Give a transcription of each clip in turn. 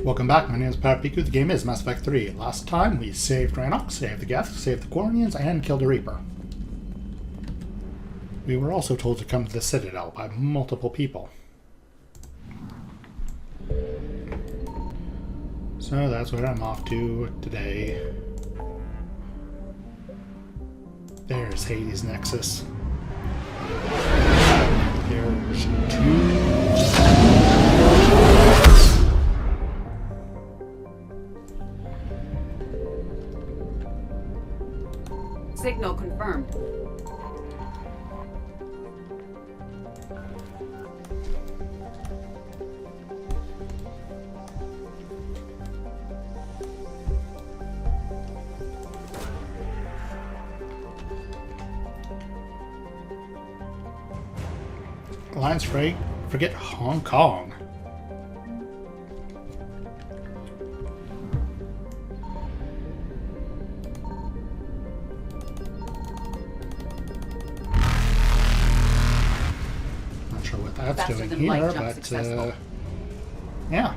Welcome back, my name is Piku. The game is Mass Effect 3. Last time we saved Rannoch, saved the Geth, saved the Quarians, and killed a Reaper. We were also told to come to the Citadel by multiple people. So that's where I'm off to today. There's Hades' Nexus. There's two... Signal confirmed. Alliance Freight, forget Hong Kong. Not sure what that's Faster doing than here, light, jump but successful. yeah.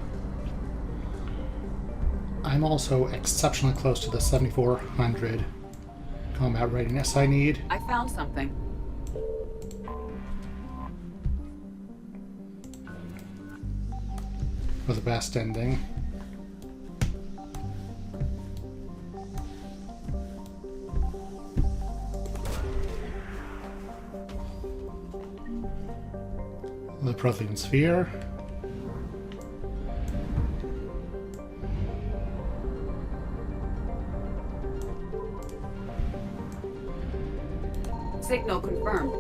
I'm also exceptionally close to the 7400 combat readiness I need. I found something. For the best ending. The Prothean Sphere. Signal confirmed.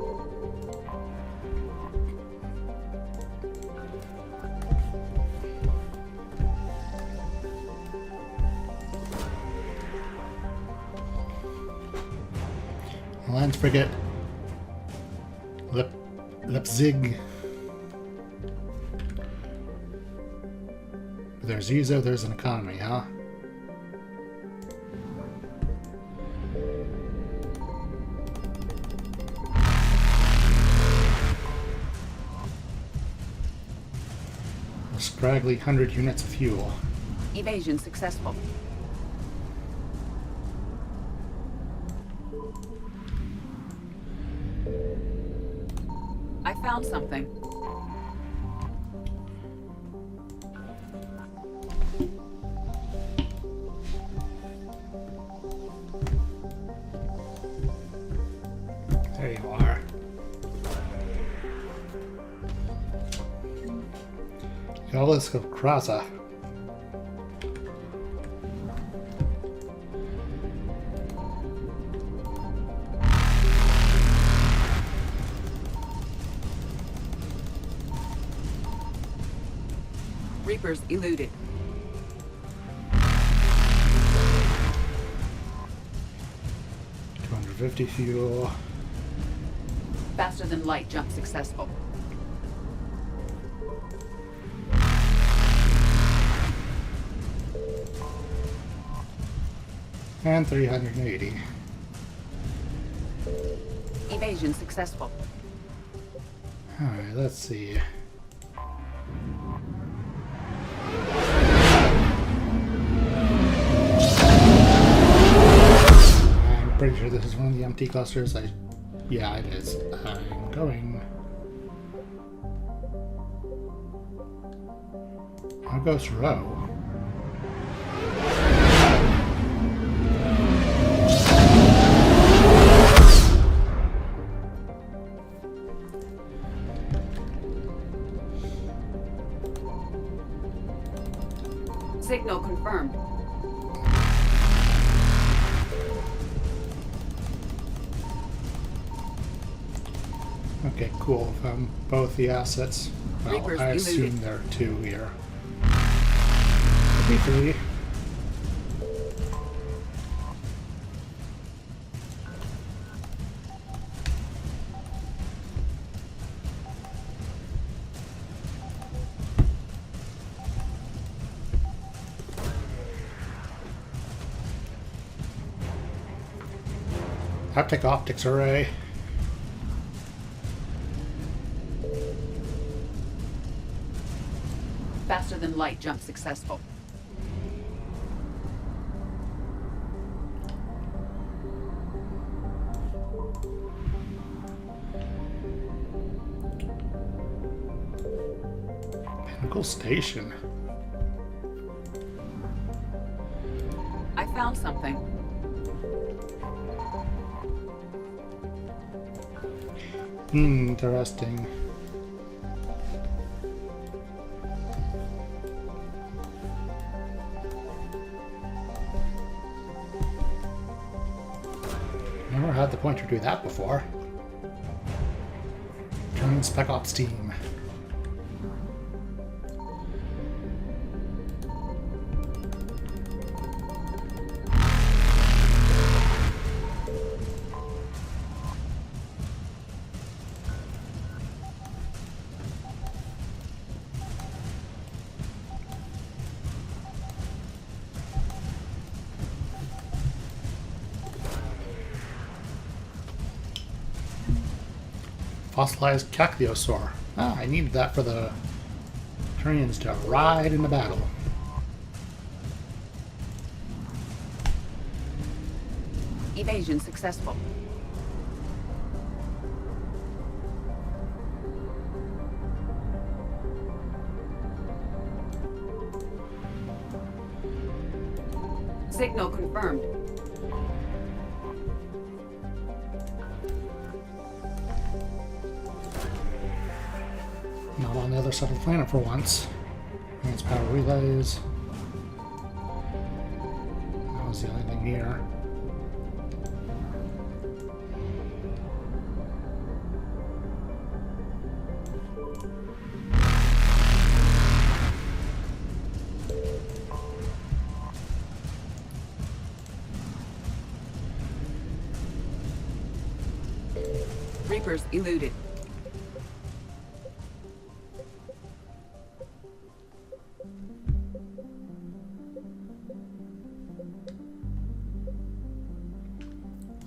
Alliance Frigate. Leipzig. There's Ezo, there's an economy, huh? A scraggly 100 units of fuel. Evasion successful. I found something. There you are. Goddess of Kraza. Reapers eluded. $250 fuel. Faster than light jump successful. And 380. Evasion successful. Alright, let's see. I'm pretty sure this is one of the empty clusters. Yeah, it is. I'm going... I'll go slow. Signal confirmed. Okay, cool. Found both the assets. Well, Reapers I assume eluded. there are two here. Could be three. Haptic optics array. Faster than light jump successful. Local station. I found something. Interesting. Never had the pointer do that before. Turning Spec Ops team. Fossilized Cactiosaur. Ah, I needed that for the Turians to ride into battle. Evasion successful. Signal confirmed. Not on the other side of the planet for once. Advanced power relays. That was the only thing here. Reapers eluded.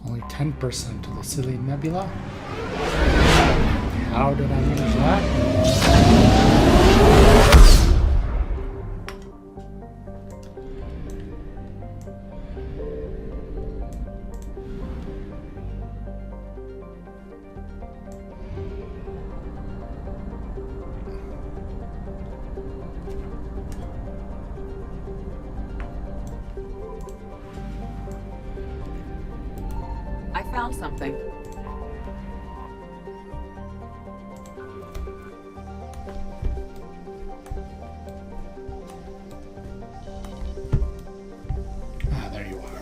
Only 10% of the silly nebula. How did I manage that? I found something. Ah, there you are.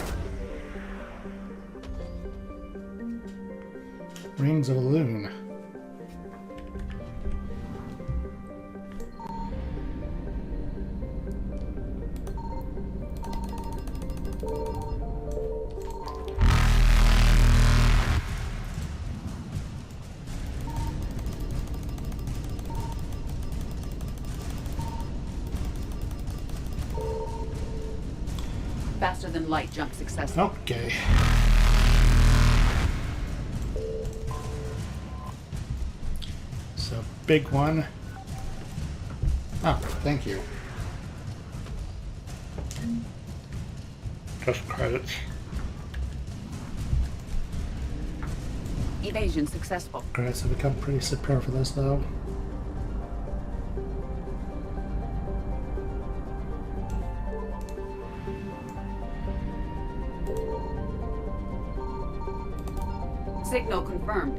Rings of a loon. Faster than light jump successful. Okay. So, big one. Oh, thank you. Just credits. Evasion successful. Credits have become pretty superfluous, though. Signal confirmed.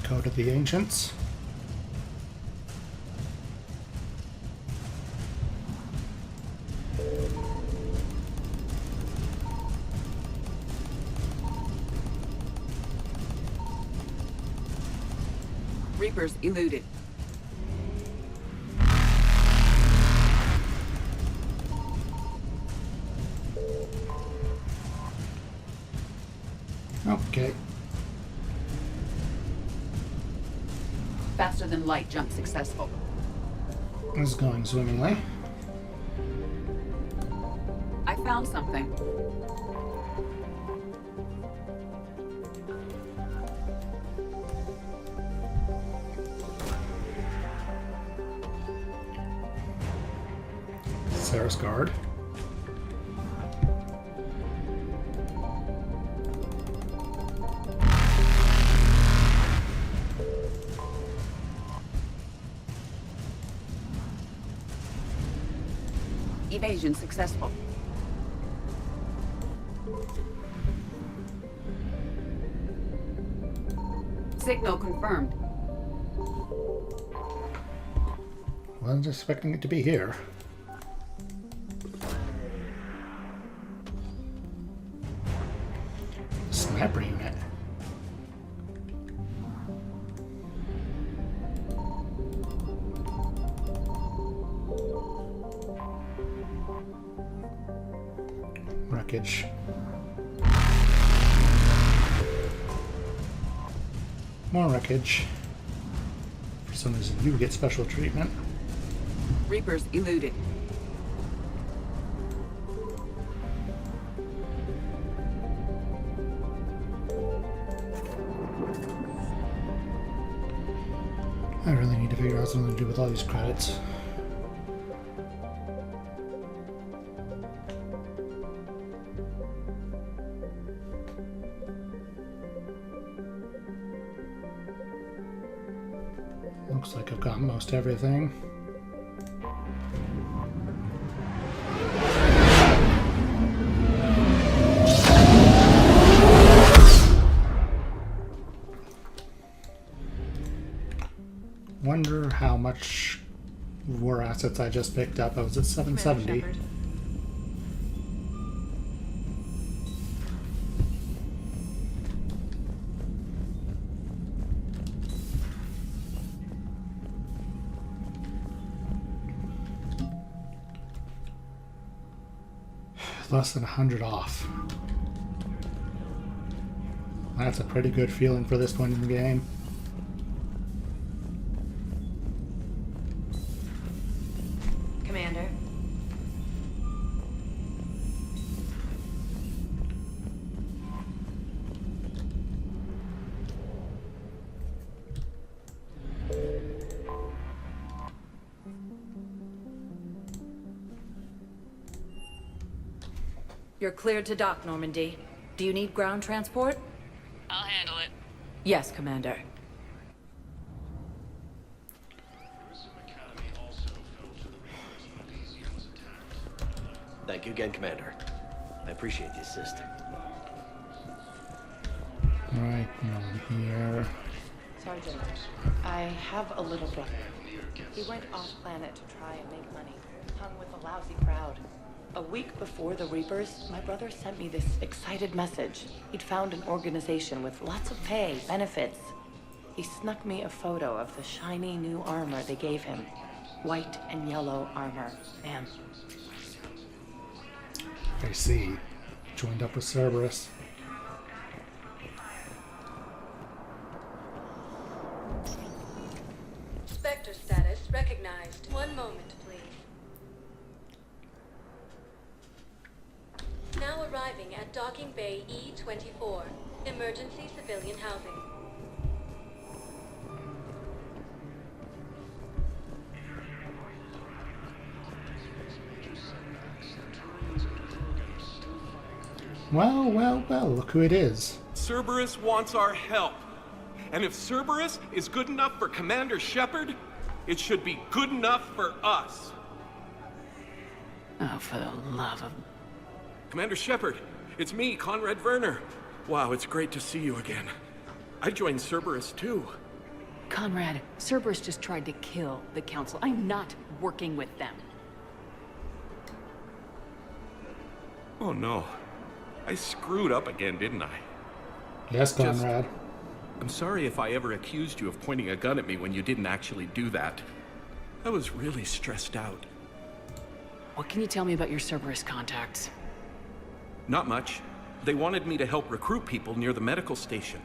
Go to the Ancients. Reapers eluded. Okay. Faster than light jump successful. This is going swimmingly. I found something. There's guard. Evasion successful. Signal confirmed. Wasn't expecting it to be here. Sniper unit. Wreckage. More wreckage. For some reason, you get special treatment. Reapers eluded. I really need to figure out something to do with all these credits. Looks like I've got most everything. Wonder how much war assets I just picked up. I was at 770. Less than 100 off. That's a pretty good feeling for this point in the game. Commander. You're cleared to dock, Normandy. Do you need ground transport? I'll handle it. Yes, Commander. Thank you again, Commander. I appreciate the assist. Right, on here. Sergeant, I have a little brother. He went off-planet to try and make money. Hung with a lousy crowd. A week before the Reapers, my brother sent me this excited message. He'd found an organization with lots of pay, benefits. He snuck me a photo of the shiny new armor they gave him. White and yellow armor, ma'am. I see. Joined up with Cerberus. Spectre status recognized. One moment, please. Now arriving at Docking Bay E-24. Emergency civilian housing. Well, well, well, look who it is. Cerberus wants our help. And if Cerberus is good enough for Commander Shepard, it should be good enough for us. Oh, for the love of... Commander Shepard, it's me, Conrad Werner. Wow, it's great to see you again. I joined Cerberus too. Conrad, Cerberus just tried to kill the Council. I'm not working with them. Oh no. I screwed up again, didn't I? Yes, Conrad. I'm sorry if I ever accused you of pointing a gun at me when you didn't actually do that. I was really stressed out. What can you tell me about your Cerberus contacts? Not much. They wanted me to help recruit people near the medical station.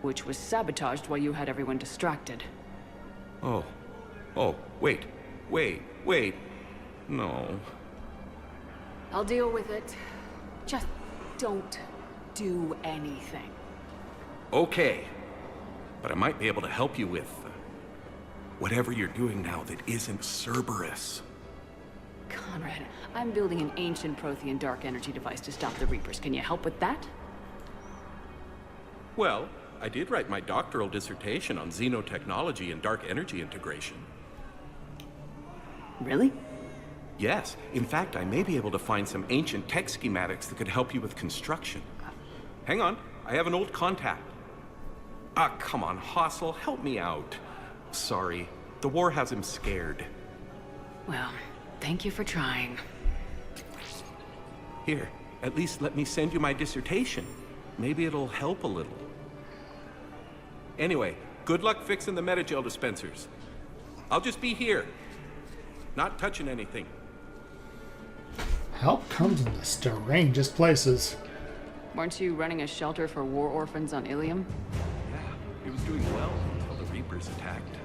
Which was sabotaged while you had everyone distracted. Oh. Oh, wait. No. I'll deal with it. Just don't do anything. Okay. But I might be able to help you with whatever you're doing now that isn't Cerberus. Conrad, I'm building an ancient Prothean dark energy device to stop the Reapers. Can you help with that? Well, I did write my doctoral dissertation on xenotechnology and dark energy integration. Really? Yes. In fact, I may be able to find some ancient tech schematics that could help you with construction. Hang on. I have an old contact. Ah, come on, Hossel. Help me out. Sorry. The war has him scared. Well, thank you for trying. Here, at least let me send you my dissertation. Maybe it'll help a little. Anyway, good luck fixing the metagel dispensers. I'll just be here. Not touching anything. Help comes in the strangest places. Weren't you running a shelter for war orphans on Ilium? Yeah, it was doing well until the Reapers attacked.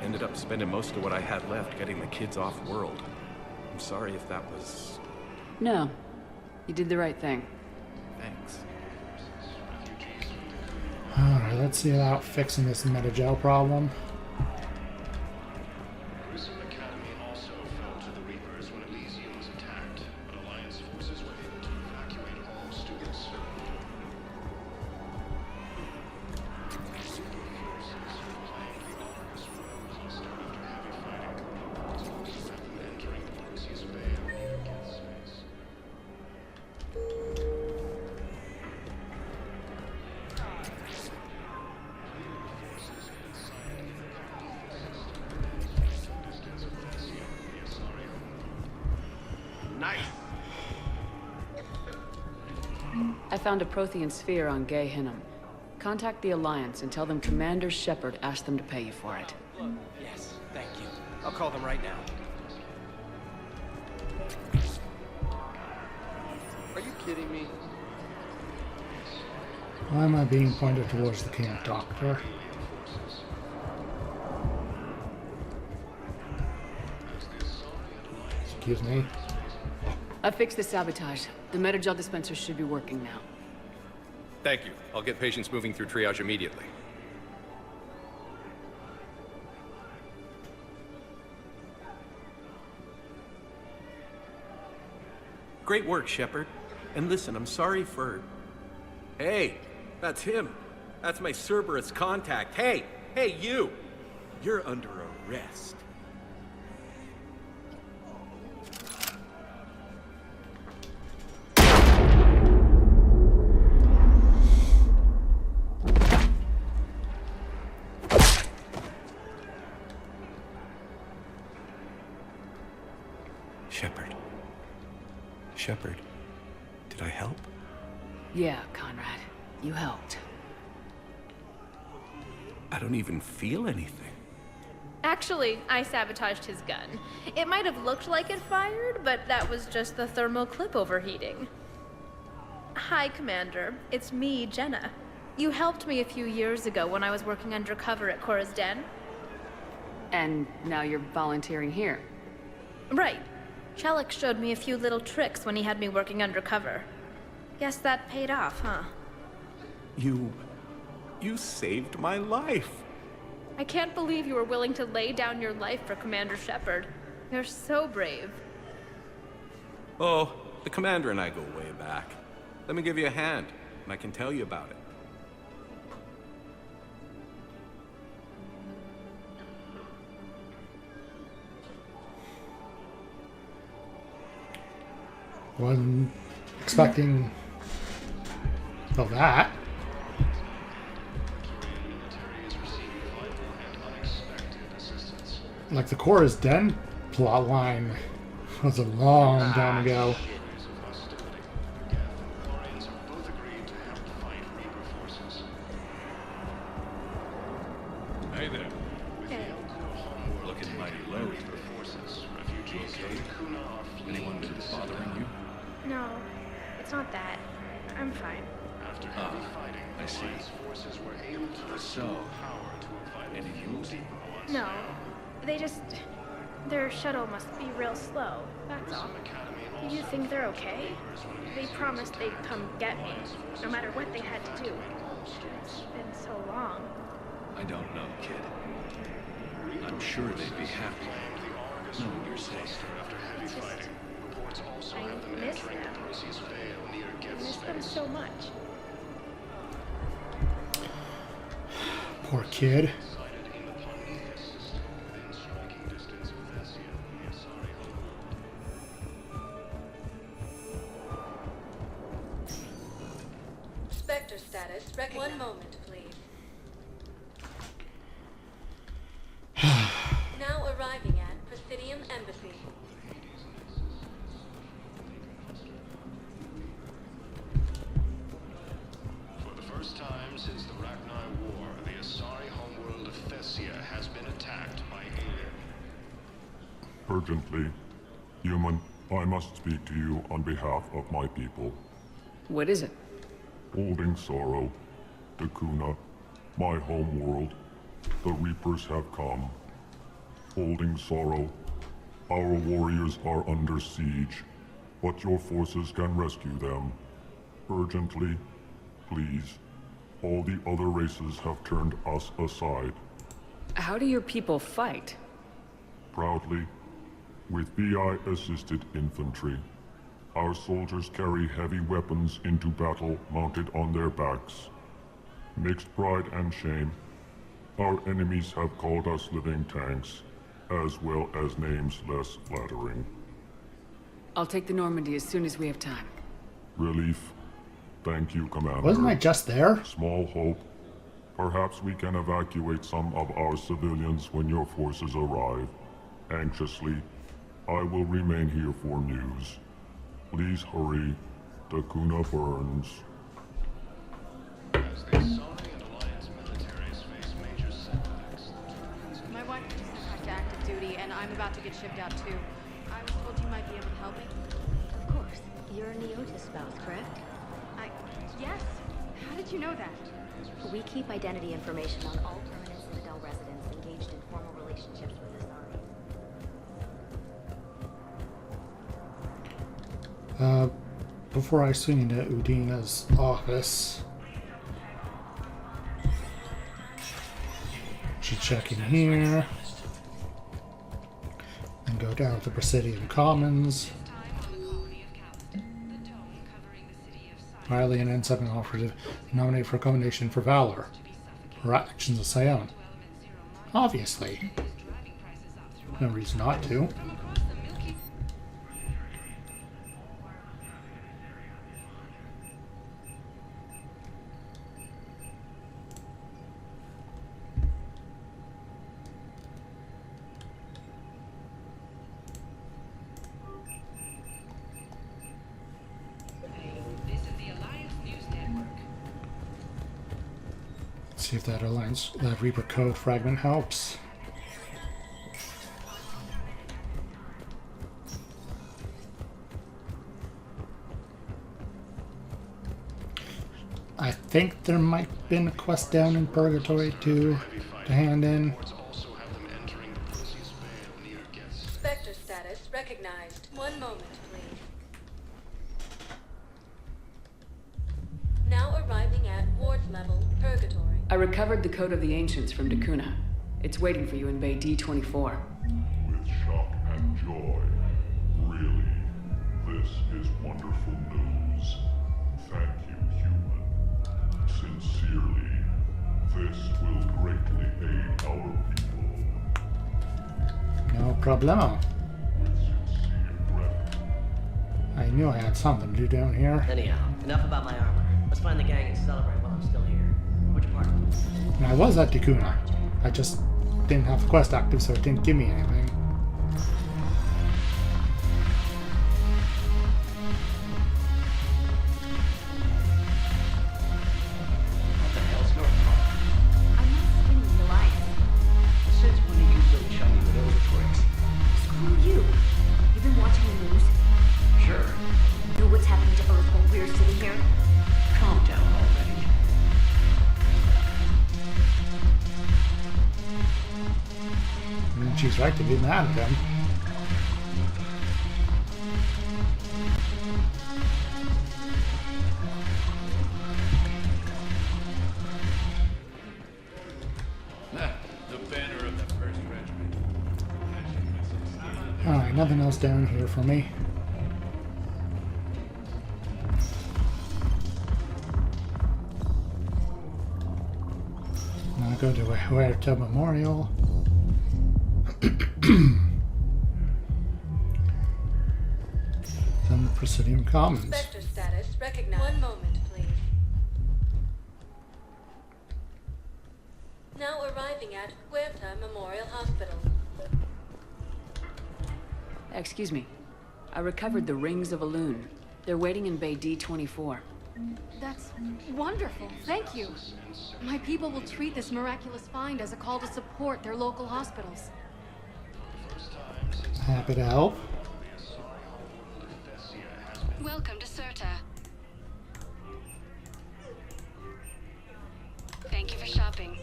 Ended up spending most of what I had left getting the kids off-world. I'm sorry if that was... No. You did the right thing. Thanks. Alright, let's see about fixing this metagel problem. I found a Prothean sphere on Gay Hinnom. Contact the Alliance and tell them Commander Shepard asked them to pay you for it. Yes, thank you. I'll call them right now. Are you kidding me? Why am I being pointed towards the camp doctor? Excuse me. I fixed the sabotage. The metagel dispenser should be working now. Thank you. I'll get patients moving through triage immediately. Great work, Shepard. And listen, I'm sorry for... Hey, that's him. That's my Cerberus contact. Hey, you! You're under arrest. Shepard, did I help? Yeah, Conrad. You helped. I don't even feel anything. Actually, I sabotaged his gun. It might have looked like it fired, but that was just the thermal clip overheating. Hi, Commander. It's me, Jenna. You helped me a few years ago when I was working undercover at Cora's Den. And now you're volunteering here. Right. Shellick showed me a few little tricks when he had me working undercover. Guess that paid off, huh? You saved my life. I can't believe you were willing to lay down your life for Commander Shepard. You're so brave. Oh, the Commander and I go way back. Let me give you a hand, and I can tell you about it. Wasn't expecting of that. Like the Cora's Den plotline was a long time ago. Hey there. Hey. Looking mighty low. You okay? Anyone been bothering you? No, it's not that. I'm fine. Ah, I see. So, any news? No, they just... Their shuttle must be real slow, that's all. Do you think they're okay? They promised they'd come get me, no matter what they had to do. It's been so long. I don't know, kid. I'm sure they'd be happy knowing you're safe. It's just... I miss them. I miss them so much. Poor kid. Spectre status. One moment, please. Now arriving at Presidium Embassy. For the first time since the Rachni War, the Asari homeworld of Thessia has been attacked by alien. Urgently. Human, I must speak to you on behalf of my people. What is it? Holding sorrow. Dakuna, my homeworld. The Reapers have come. Holding sorrow. Our warriors are under siege, but your forces can rescue them. Urgently, please. All the other races have turned us aside. How do your people fight? Proudly, with BI-assisted infantry. Our soldiers carry heavy weapons into battle mounted on their backs. Mixed pride and shame, our enemies have called us living tanks, as well as names less flattering. I'll take the Normandy as soon as we have time. Relief. Thank you, Commander. Wasn't I just there? Small hope. Perhaps we can evacuate some of our civilians when your forces arrive. Anxiously, I will remain here for news. Please hurry. Dakuna burns. As the Asari and Alliance militaries face major setbacks, My wife just sent back to active duty, and I'm about to get shipped out too. I was told you might be able to help me. Of course. You're Neota's spouse, correct? Yes. How did you know that? We keep identity information on all permanent Citadel residents engaged in formal relationships with Asari. Before I swing into Udina's office, should check in here and go down to Presidium Commons. Riley and N7 operative nominated for a commendation for valor for actions of Sion. Obviously. No reason not to. See if that Alliance, that Reaper code fragment helps. I think there might have been a quest down in Purgatory to hand in. Spectre status recognized. One moment, please. Now arriving at ward level, Purgatory. I recovered the Code of the Ancients from Dakuna. It's waiting for you in Bay D24. With shock and joy. Really, this is wonderful news. Thank you, human. Sincerely, this will greatly aid our people. No problemo. With sincere gratitude. I knew I had something to do down here. Anyhow, enough about my armor. Let's find the gang and celebrate while I'm still here. Which part? And I was at Dakuna. I just didn't have the quest active, so it didn't give me anything. What the hell's your problem? I'm not skinning the Alliance. Since when did you really shiny with those tricks? Screw you. You've been watching the news? Sure. Know what's happening to Earth while we're sitting here? Calm down already. She's right to be mad at him. The banner of the 1st Regiment. Alright, nothing else else down here for me? I'm gonna go to Huerta Memorial. Then the Presidium Commons. Spectre status recognized. One moment, please. Now arriving at Huerta Memorial Hospital. Excuse me. I recovered the rings of Elune. They're waiting in Bay D24. That's wonderful. Thank you. My people will treat this miraculous find as a call to support their local hospitals. Happy to help. Welcome to Serta. Thank you for shopping.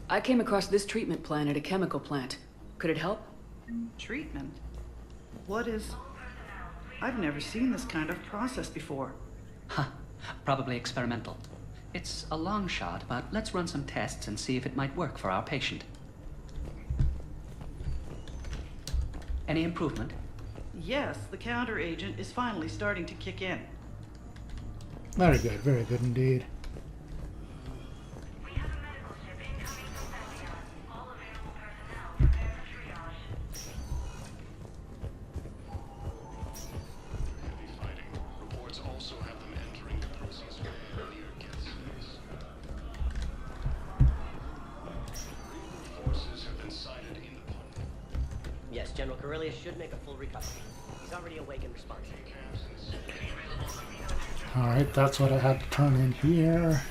I came across this treatment plan at a chemical plant. Could it help? Treatment? What is... I've never seen this kind of process before. Huh. Probably experimental. It's a long shot, but let's run some tests and see if it might work for our patient. Any improvement? Yes, the counter agent is finally starting to kick in. Very good indeed. Yes, General Corellius should make a full recovery. He's already awake and responsive. Alright, that's what I had to turn in here.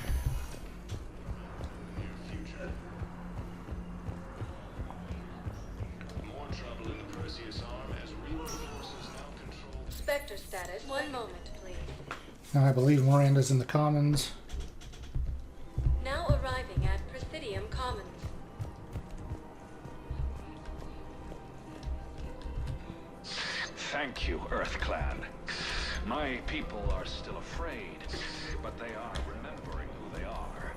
Spectre status. One moment, please. Now I believe Miranda's in the Commons. Now arriving at Presidium Commons. Thank you, Earth Clan. My people are still afraid, but they are remembering who they are.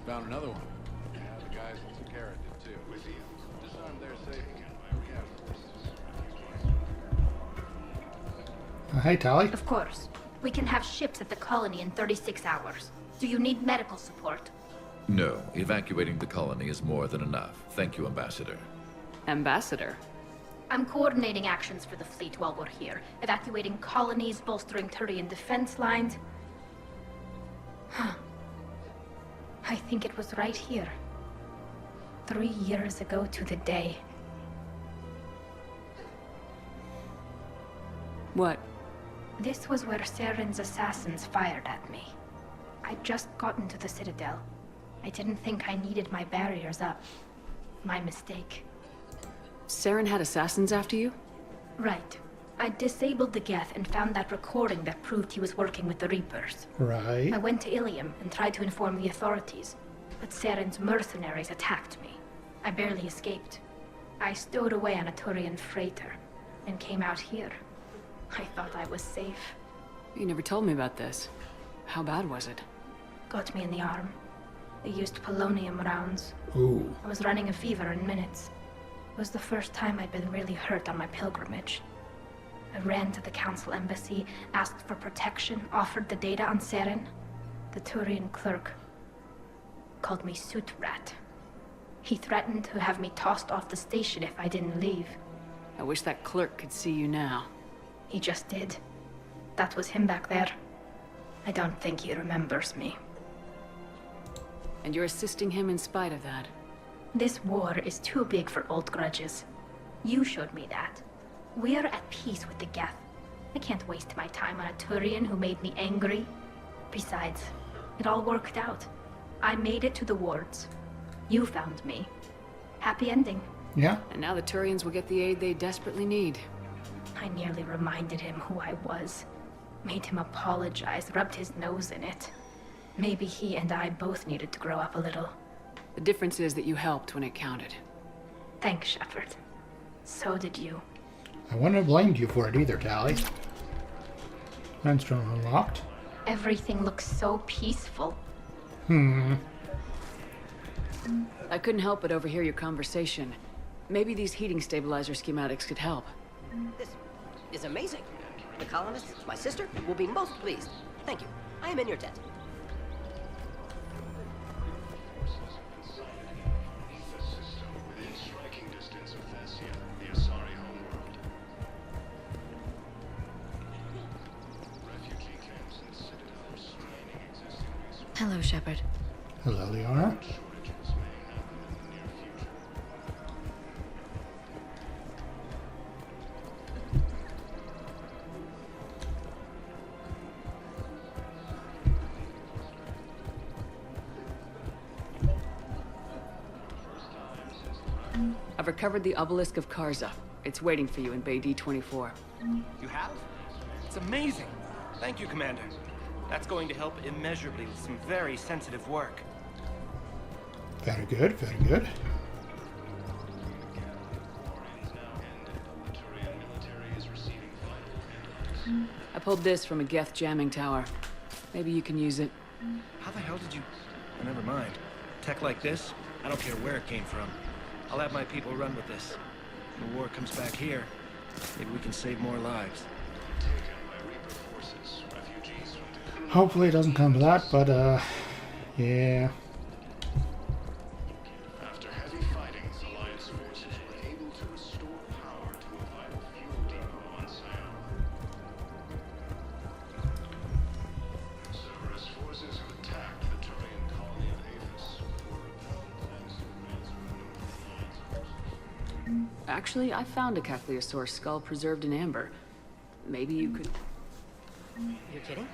Found another one. Yeah, the guys that took care of it too. With you. Disarmed their safety. Hey, Tally. Of course. We can have ships at the colony in 36 hours. Do you need medical support? No, evacuating the colony is more than enough. Thank you, Ambassador. Ambassador? I'm coordinating actions for the fleet while we're here. Evacuating colonies, bolstering Turian defense lines. Huh. I think it was right here. 3 years ago to the day. What? This was where Saren's assassins fired at me. I'd just gotten to the Citadel. I didn't think I needed my barriers up. My mistake. Saren had assassins after you? Right. I disabled the Geth and found that recording that proved he was working with the Reapers. Right. I went to Ilium and tried to inform the authorities, but Saren's mercenaries attacked me. I barely escaped. I stowed away on a Turian freighter and came out here. I thought I was safe. You never told me about this. How bad was it? Got me in the arm. They used polonium rounds. Ooh. I was running a fever in minutes. It was the first time I'd been really hurt on my pilgrimage. I ran to the council embassy, asked for protection, offered the data on Saren. The Turian clerk called me Soot Rat. He threatened to have me tossed off the station if I didn't leave. I wish that clerk could see you now. He just did. That was him back there. I don't think he remembers me. And you're assisting him in spite of that. This war is too big for old grudges. You showed me that. We're at peace with the Geth. I can't waste my time on a Turian who made me angry. Besides, it all worked out. I made it to the wards. You found me. Happy ending. Yeah? And now the Turians will get the aid they desperately need. I nearly reminded him who I was. Made him apologize, rubbed his nose in it. Maybe he and I both needed to grow up a little. The difference is that you helped when it counted. Thanks, Shepard. So did you. I wouldn't have blamed you for it either, Tally. Menstrual unlocked. Everything looks so peaceful. I couldn't help but overhear your conversation. Maybe these heating stabilizer schematics could help. This is amazing. The colonists, my sister, will be most pleased. Thank you. I am in your debt. Within striking distance of Thessia, the Asari homeworld. Refugee camps and citadels draining existing resources. Hello, Shepard. Hello, Liara. Shortages may happen in the near future. I've recovered the obelisk of Karza. It's waiting for you in Bay D-24. You have? It's amazing. Thank you, Commander. That's going to help immeasurably with some very sensitive work. Very good, very good. I pulled this from a Geth jamming tower. Maybe you can use it. How the hell did you... Oh, never mind. Tech like this, I don't care where it came from. I'll have my people run with this. When the war comes back here, maybe we can save more lives. Hopefully it doesn't come to that, but, yeah. After heavy fighting, Alliance forces were able to restore power to a vital fuel depot on Sion. Cerberus forces have attacked the Turian colony of Aphis, but were repelled thanks to advanced Alliance forces. Actually, I found a Cathleosaur skull preserved in amber. Maybe you could... You're kidding?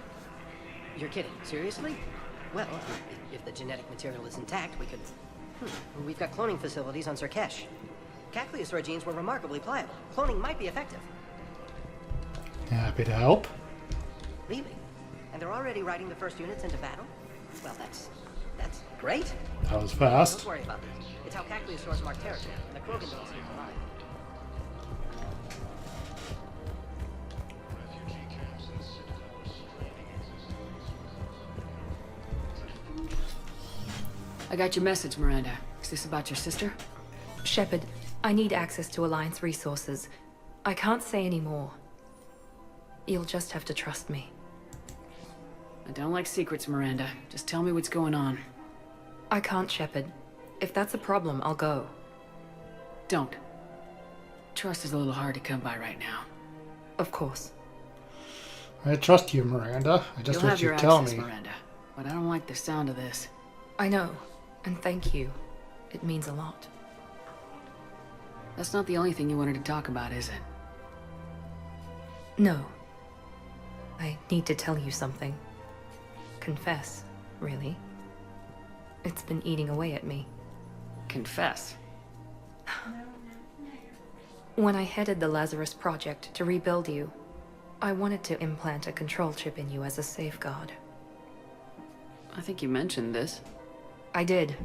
You're kidding. Seriously? Well, if the genetic material is intact, we could... We've got cloning facilities on Zerkesh. Cathleosaur genes were remarkably pliable. Cloning might be effective. Happy to help. Really? And they're already riding the first units into battle? Well, that's great. That was fast. Don't worry about this. It's how Cathleosaurs mark territory, and the Krogan don't seem alive. I got your message, Miranda. Is this about your sister? Shepard, I need access to Alliance resources. I can't say any more. You'll just have to trust me. I don't like secrets, Miranda. Just tell me what's going on. I can't, Shepard. If that's a problem, I'll go. Don't. Trust is a little hard to come by right now. Of course. I trust you, Miranda. I just You'll wish have your you'd tell access, me. Miranda. But I don't like the sound of this. I know, and thank you. It means a lot. That's not the only thing you wanted to talk about, is it? No. I need to tell you something. Confess, really. It's been eating away at me. Confess? When I headed the Lazarus Project to rebuild you, I wanted to implant a control chip in you as a safeguard. I think you mentioned this. I did.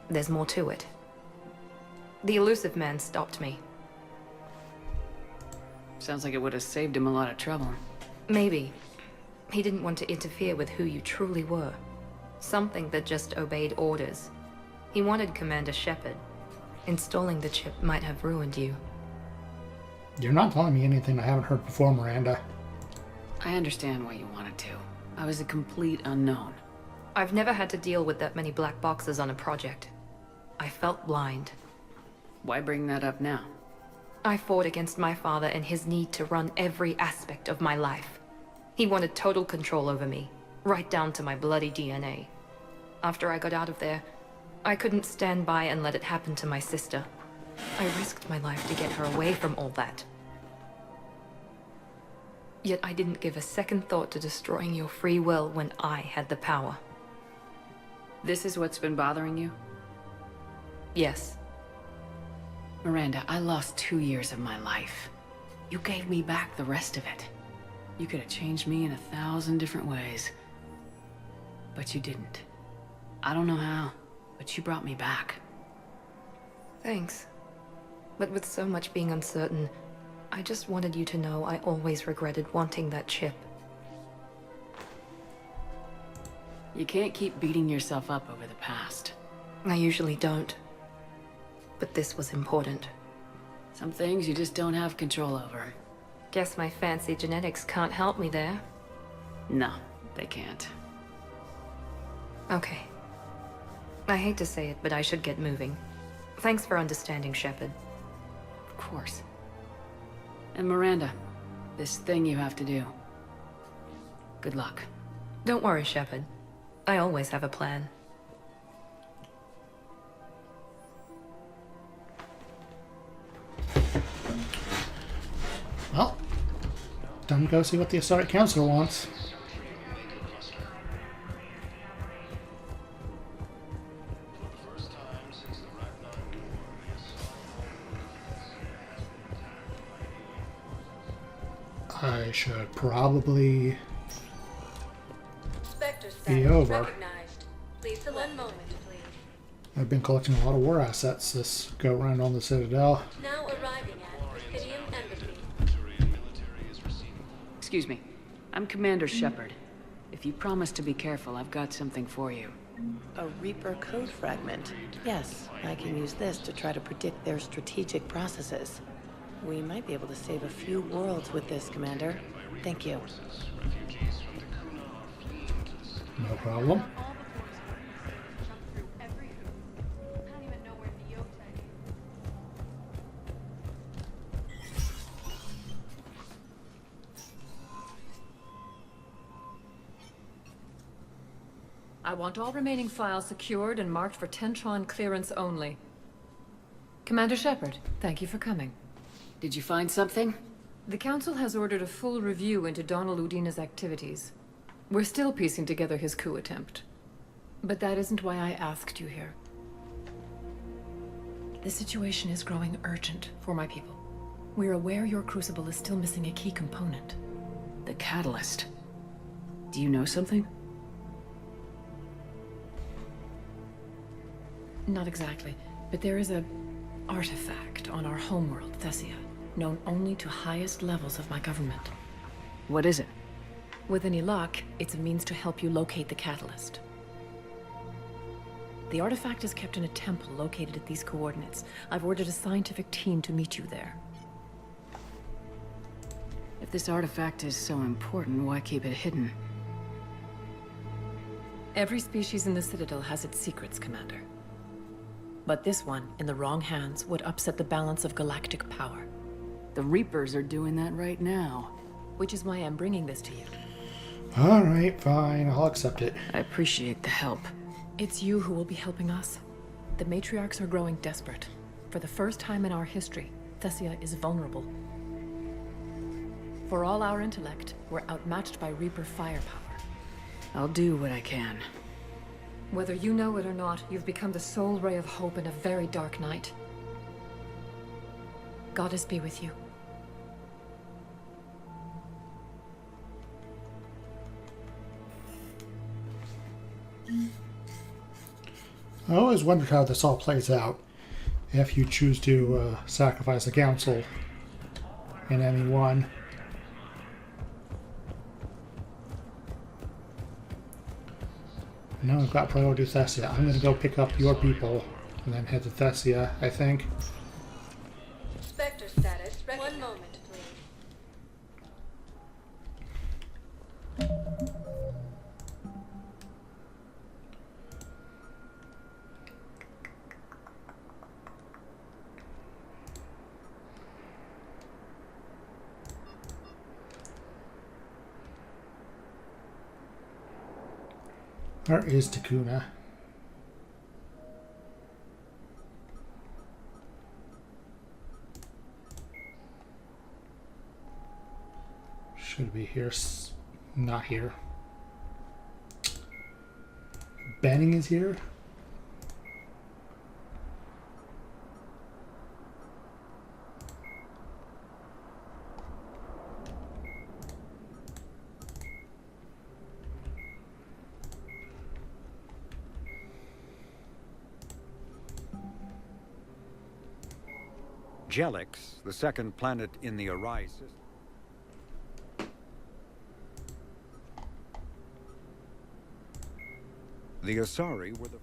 There's more to it. The elusive man stopped me. Sounds like it would have saved him a lot of trouble. Maybe. He didn't want to interfere with who you truly were. Something that just obeyed orders. He wanted Commander Shepard. Installing the chip might have ruined you. You're not telling me anything I haven't heard before, Miranda. I understand why you wanted to. I was a complete unknown. I've never had to deal with that many black boxes on a project. I felt blind. Why bring that up now? I fought against my father and his need to run every aspect of my life. He wanted total control over me, right down to my bloody DNA. After I got out of there, I couldn't stand by and let it happen to my sister. I risked my life to get her away from all that. Yet I didn't give a second thought to destroying your free will when I had the power. This is what's been bothering you? Yes. Miranda, I lost 2 years of my life. You gave me back the rest of it. You could have changed me in 1,000 different ways. But you didn't. I don't know how, but you brought me back. Thanks. But with so much being uncertain, I just wanted you to know I always regretted wanting that chip. You can't keep beating yourself up over the past. I usually don't. But this was important. Some things you just don't have control over. Guess my fancy genetics can't help me there. No, they can't. Okay. I hate to say it, but I should get moving. Thanks for understanding, Shepard. Of course. And Miranda, this thing you have to do. Good luck. Don't worry, Shepard. I always have a plan. Well, time to go see what the Historic Council wants. I should probably be over. Please select 1 moment, please. I've been collecting a lot of war assets this go round on the Citadel. Now arriving at Presidium Embassy. Excuse me. I'm Commander Shepard. If you promise to be careful, I've got something for you. A Reaper code fragment. Yes, I can use this to try to predict their strategic processes. We might be able to save a few worlds with this, Commander. Thank you. No problem. I want all remaining files secured and marked for Tentron clearance only. Commander Shepard, thank you for coming. Did you find something? The Council has ordered a full review into Donald Udina's activities. We're still piecing together his coup attempt. But that isn't why I asked you here. The situation is growing urgent for my people. We're aware your crucible is still missing a key component. The catalyst. Do you know something? Not exactly, but there is a artifact on our homeworld, Thessia, known only to highest levels of my government. What is it? With any luck, it's a means to help you locate the catalyst. The artifact is kept in a temple located at these coordinates. I've ordered a scientific team to meet you there. If this artifact is so important, why keep it hidden? Every species in the Citadel has its secrets, Commander. But this one, in the wrong hands, would upset the balance of galactic power. The Reapers are doing that right now. Which is why I'm bringing this to you. Alright, fine. I'll accept it. I appreciate the help. It's you who will be helping us. The matriarchs are growing desperate. For the first time in our history, Thessia is vulnerable. For all our intellect, we're outmatched by Reaper firepower. I'll do what I can. Whether you know it or not, you've become the sole ray of hope in a very dark night. Goddess be with you. I always wondered how this all plays out if you choose to sacrifice the council in any one. Now we've got priority Thessia. I'm going to go pick up your people and then head to Thessia, I think. Spectre status. 1 moment, please. Where is Takuna? Should be here. Not here. Banning is here? Angelix, the second planet in the Arise system. The Asari were the...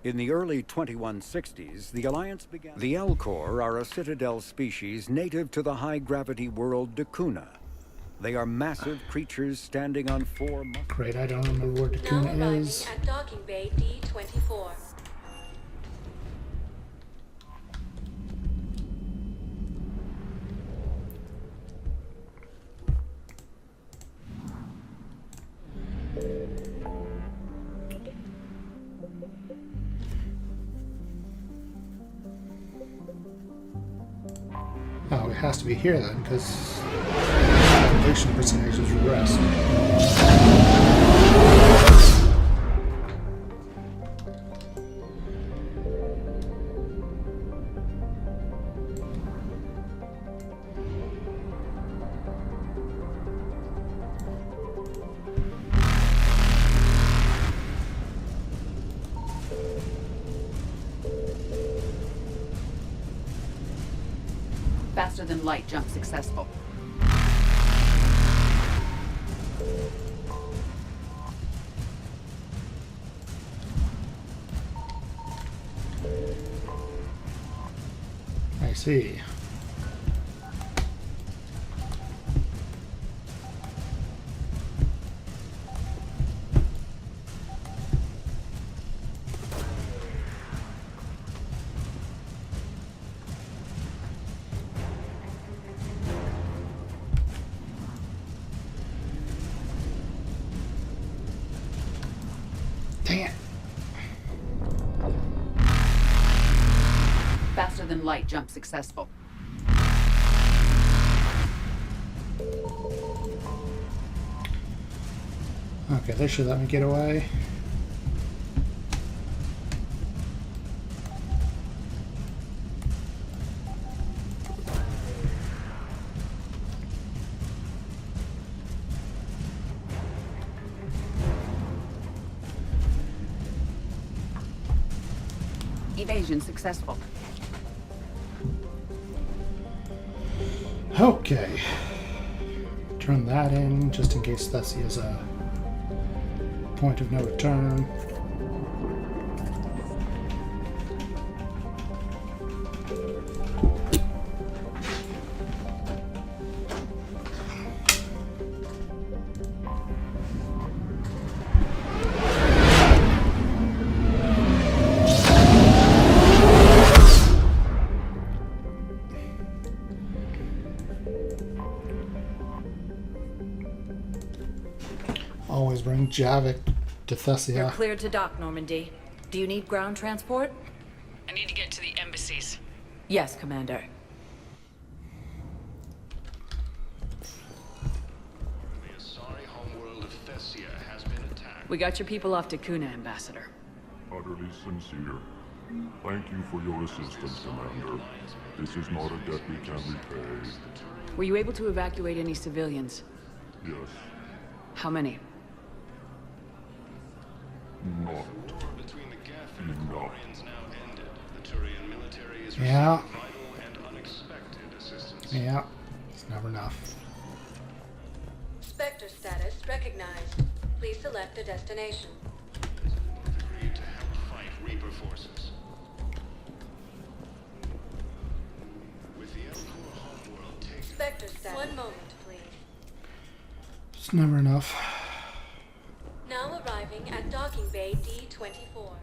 In the early 2160s, the Alliance began... The Elcor are a citadel species native to the high-gravity world Dakuna. They are massive creatures standing on four... Great, I don't remember where Now Dakuna arriving is. at docking bay D-24. Oh, it has to be here then, because completion percentage is regressed. Faster than light jump successful. I see. Dang it. Faster than light jump successful. Okay, they should let me get away. Evasion successful. Okay. Turn that in just in case Thessia is a point of no return. Always bring Javik to Thessia. You're cleared to dock, Normandy. Do you need ground transport? I need to get to the embassies. Yes, Commander. The Asari homeworld of Thessia has been attacked. We got your people off Dakuna, Ambassador. Utterly sincere. Thank you for your assistance, Commander. This is not a debt we can repay. Were you able to evacuate any civilians? Yes. How many? Not enough. Yeah. Yeah. It's never enough. Spectre status recognized. Please select a destination. Agreed to help fight Reaper forces. With the Elcor homeworld taken... Spectre status. One moment, please. It's never enough. Now arriving at docking bay D-24.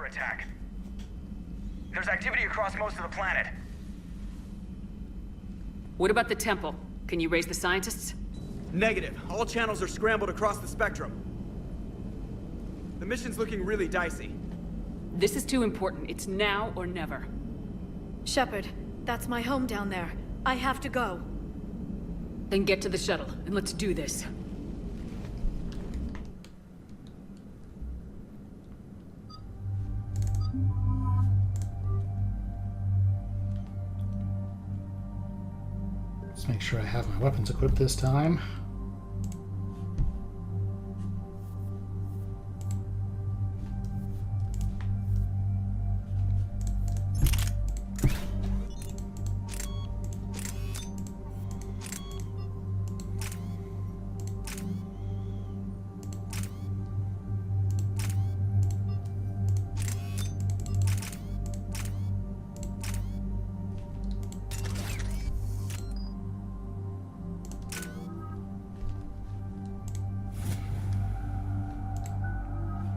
Attack. There's activity across most of the planet. What about the temple? Can you raise the scientists? Negative. All channels are scrambled across the spectrum. The mission's looking really dicey. This is too important. It's now or never. Shepard, that's my home down there. I have to go. Then get to the shuttle, and let's do this. Let's make sure I have my weapons equipped this time.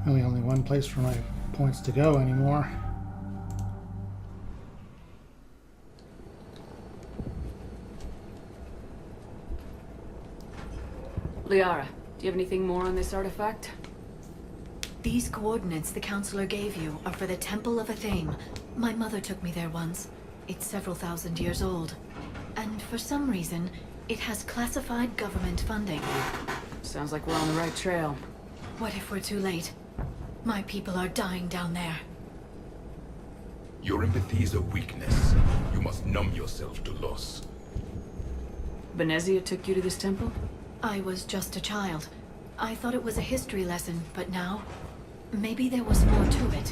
Really only one place for my points to go anymore. Liara, do you have anything more on this artifact? These coordinates the Counselor gave you are for the Temple of Athame. My mother took me there once. It's several thousand years old. And for some reason, it has classified government funding. Sounds like we're on the right trail. What if we're too late? My people are dying down there. Your empathy is a weakness. You must numb yourself to loss. Venezia took you to this temple? I was just a child. I thought it was a history lesson, but now... maybe there was more to it.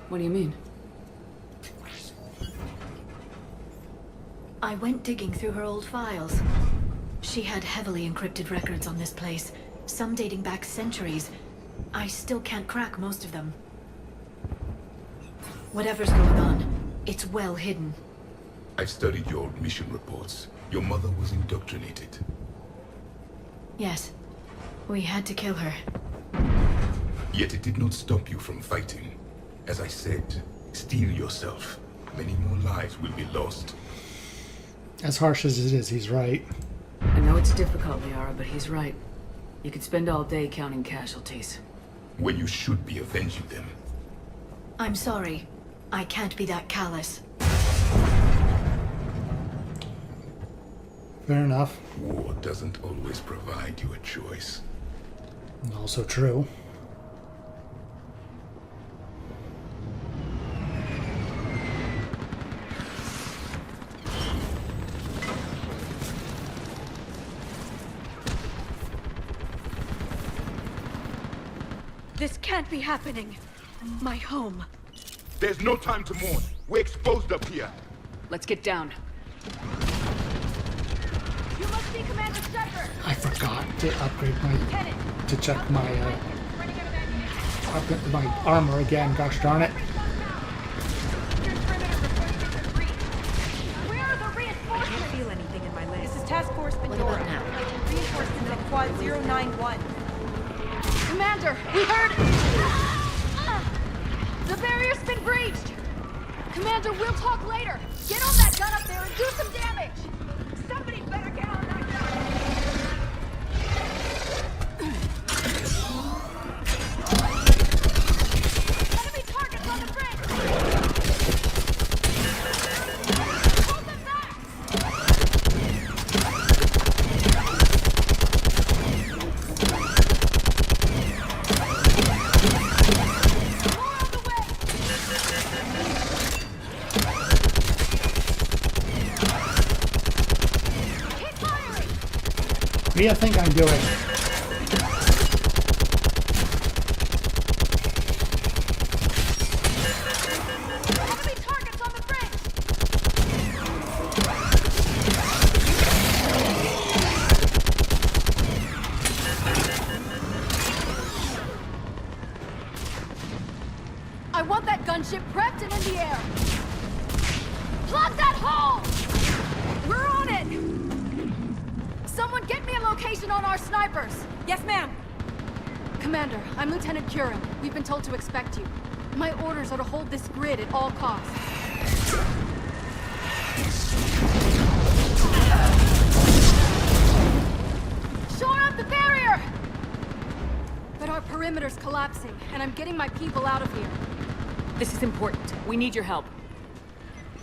What do you mean? I went digging through her old files. She had heavily encrypted records on this place, some dating back centuries. I still can't crack most of them. Whatever's going on, it's well hidden. I've studied your old mission reports. Your mother was indoctrinated. Yes. We had to kill her. Yet it did not stop you from fighting. As I said, steel yourself. Many more lives will be lost. As harsh as it is, he's right. I know it's difficult, Liara, but he's right. You could spend all day counting casualties. When you should be avenging them. I'm sorry. I can't be that callous. Fair enough. War doesn't always provide you a choice. Also true. This can't be happening. My home. There's no time to mourn. We're exposed up here. Let's get down. You must be Commander Shepard. I forgot to upgrade to check my armor again. Gosh darn it! Where are the reinforcements? I don't feel anything in my legs. This is Task Force What Pandora. about now? Reinforcements at Quad 091. Commander, we heard... The barrier's been breached! Commander, we'll talk later! Get on that gun up there and do some damage! Somebody better get on that gun! Enemy targets on the bridge! Hold them back! What do you think I'm doing? Enemy targets on the bridge! I want that gunship prepped and in the air! Plug that hole! We're on it! Someone get me a location on our snipers! Yes, ma'am! Commander, I'm Lieutenant Curran. We've been told to expect you. My orders are to hold this grid at all costs. Shore up the barrier! But our perimeter's collapsing, and I'm getting my people out of here. This is important. We need your help.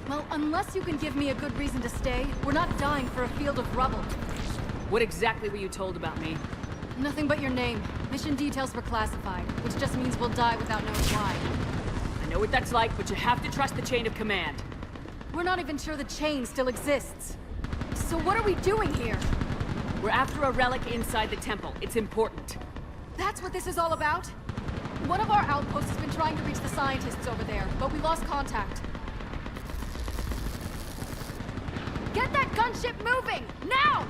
Well, unless you can give me a good reason to stay, we're not dying for a field of rubble. What exactly were you told about me? Nothing but your name. Mission details were classified, which just means we'll die without knowing why. I know what that's like, but you have to trust the chain of command. We're not even sure the chain still exists. So what are we doing here? We're after a relic inside the temple. It's important. That's what this is all about? One of our outposts has been trying to reach the scientists over there, but we lost contact. Get that gunship moving! Now!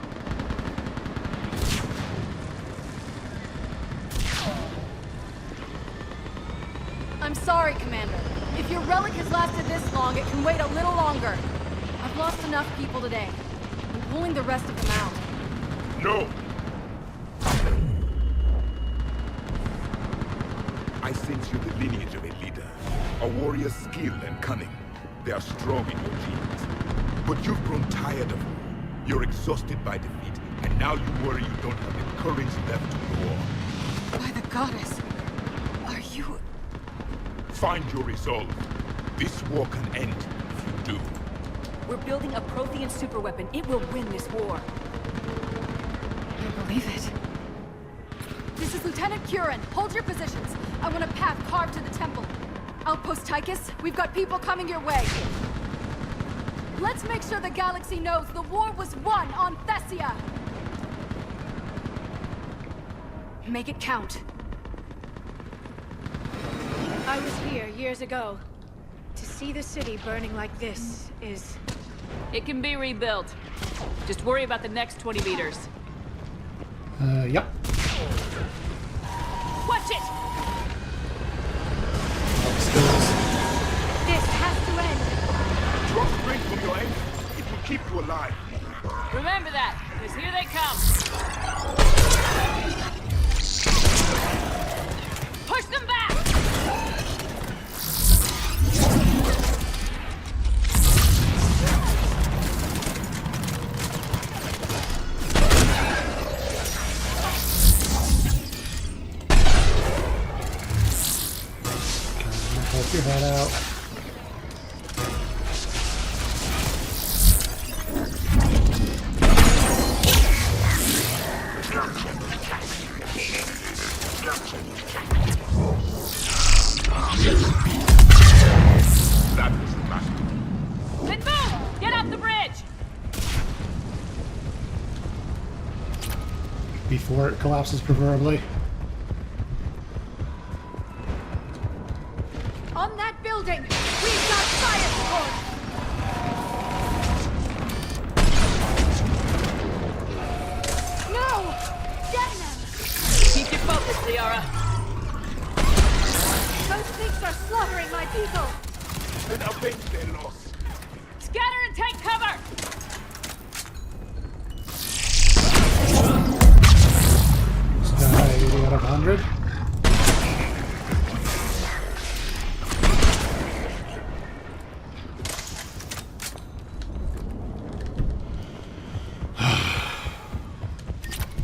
I'm sorry, Commander. If your relic has lasted this long, it can wait a little longer. I've lost enough people today. I'm pulling the rest of them out. No! I sense you the lineage of a leader. A warrior's skill and cunning. They are strong in your genes. But you've grown tired of war. You're exhausted by defeat, and now you worry you don't have the courage left to go on. By the goddess, are you... Find your resolve. This war can end if you do. We're building a Prothean superweapon. It will win this war. I believe it. This is Lieutenant Curran. Hold your positions. I want a path carved to the temple. Outpost Tychus, we've got people coming your way. Let's make sure the galaxy knows the war was won on Thessia! Make it count. I was here years ago. To see the city burning like this is... It can be rebuilt. Just worry about the next 20 meters. Yep. Watch it! This has to end. Drop strength from your aim. It will keep you alive. Remember that, because here they come. Push them back! Poke your head out. Then move! Get off the bridge! Before it collapses, preferably. On that building, we've got fire support! No! Get them! Keep your focus, Liara. Those things are slaughtering my people! Then avenge their loss. Scatter and take cover! This guy 80 out of 100.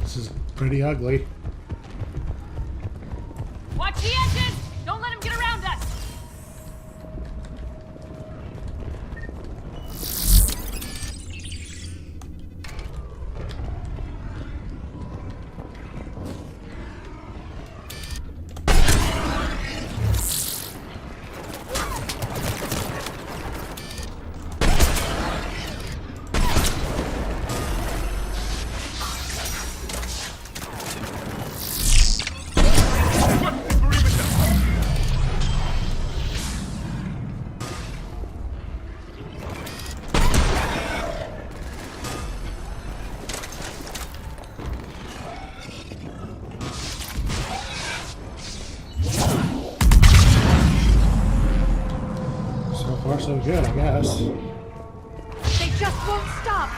This is pretty ugly. Watch the edges! Don't let them get around us! So far, so good, I guess. They just won't stop!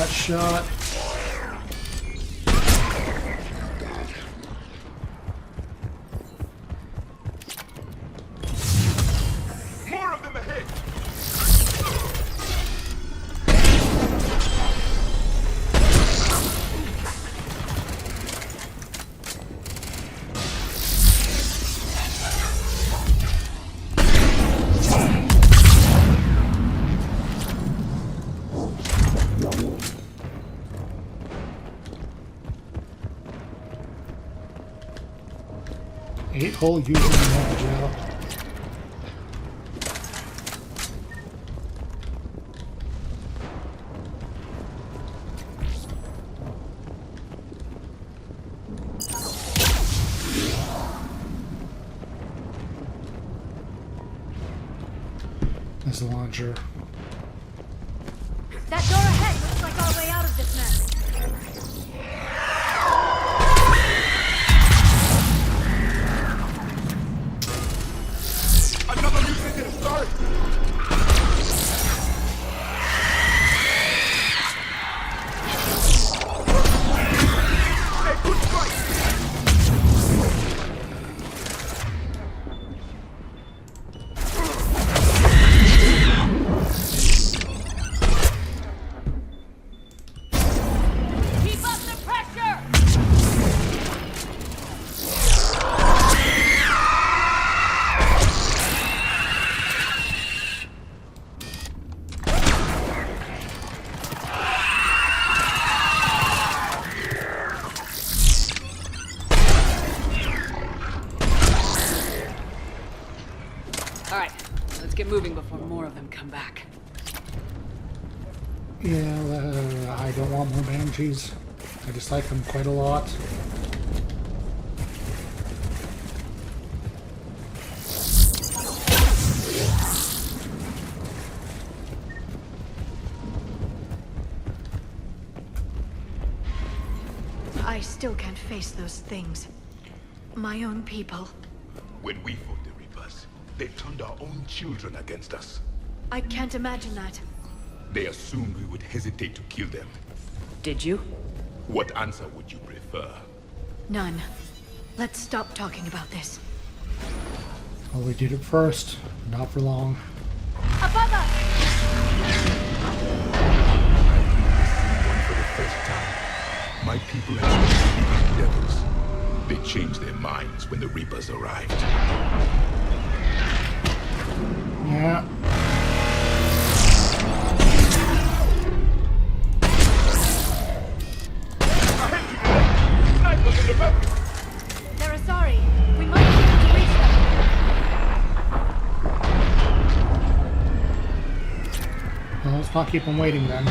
that shot. More of them ahead! Eight-hole using the gel. There's the launcher. That door ahead looks like our way out of this mess. Another mutant start! Hey, good strike! Keep up the pressure! All right, let's get moving before more of them come back. Yeah, I don't want more banshees. I dislike them quite a lot. I still can't face those things. My own people. When we fought the Reapers, they turned our own children against us. I can't imagine that. They assumed we would hesitate to kill them. Did you? What answer would you prefer? None. Let's stop talking about this. Well, we did it first. Not for long. Above us! One for the first time. My people had been devils. They changed their minds when the Reapers arrived. Yeah. They're Asari. We might be able to reach them. Well, let's not keep them waiting then.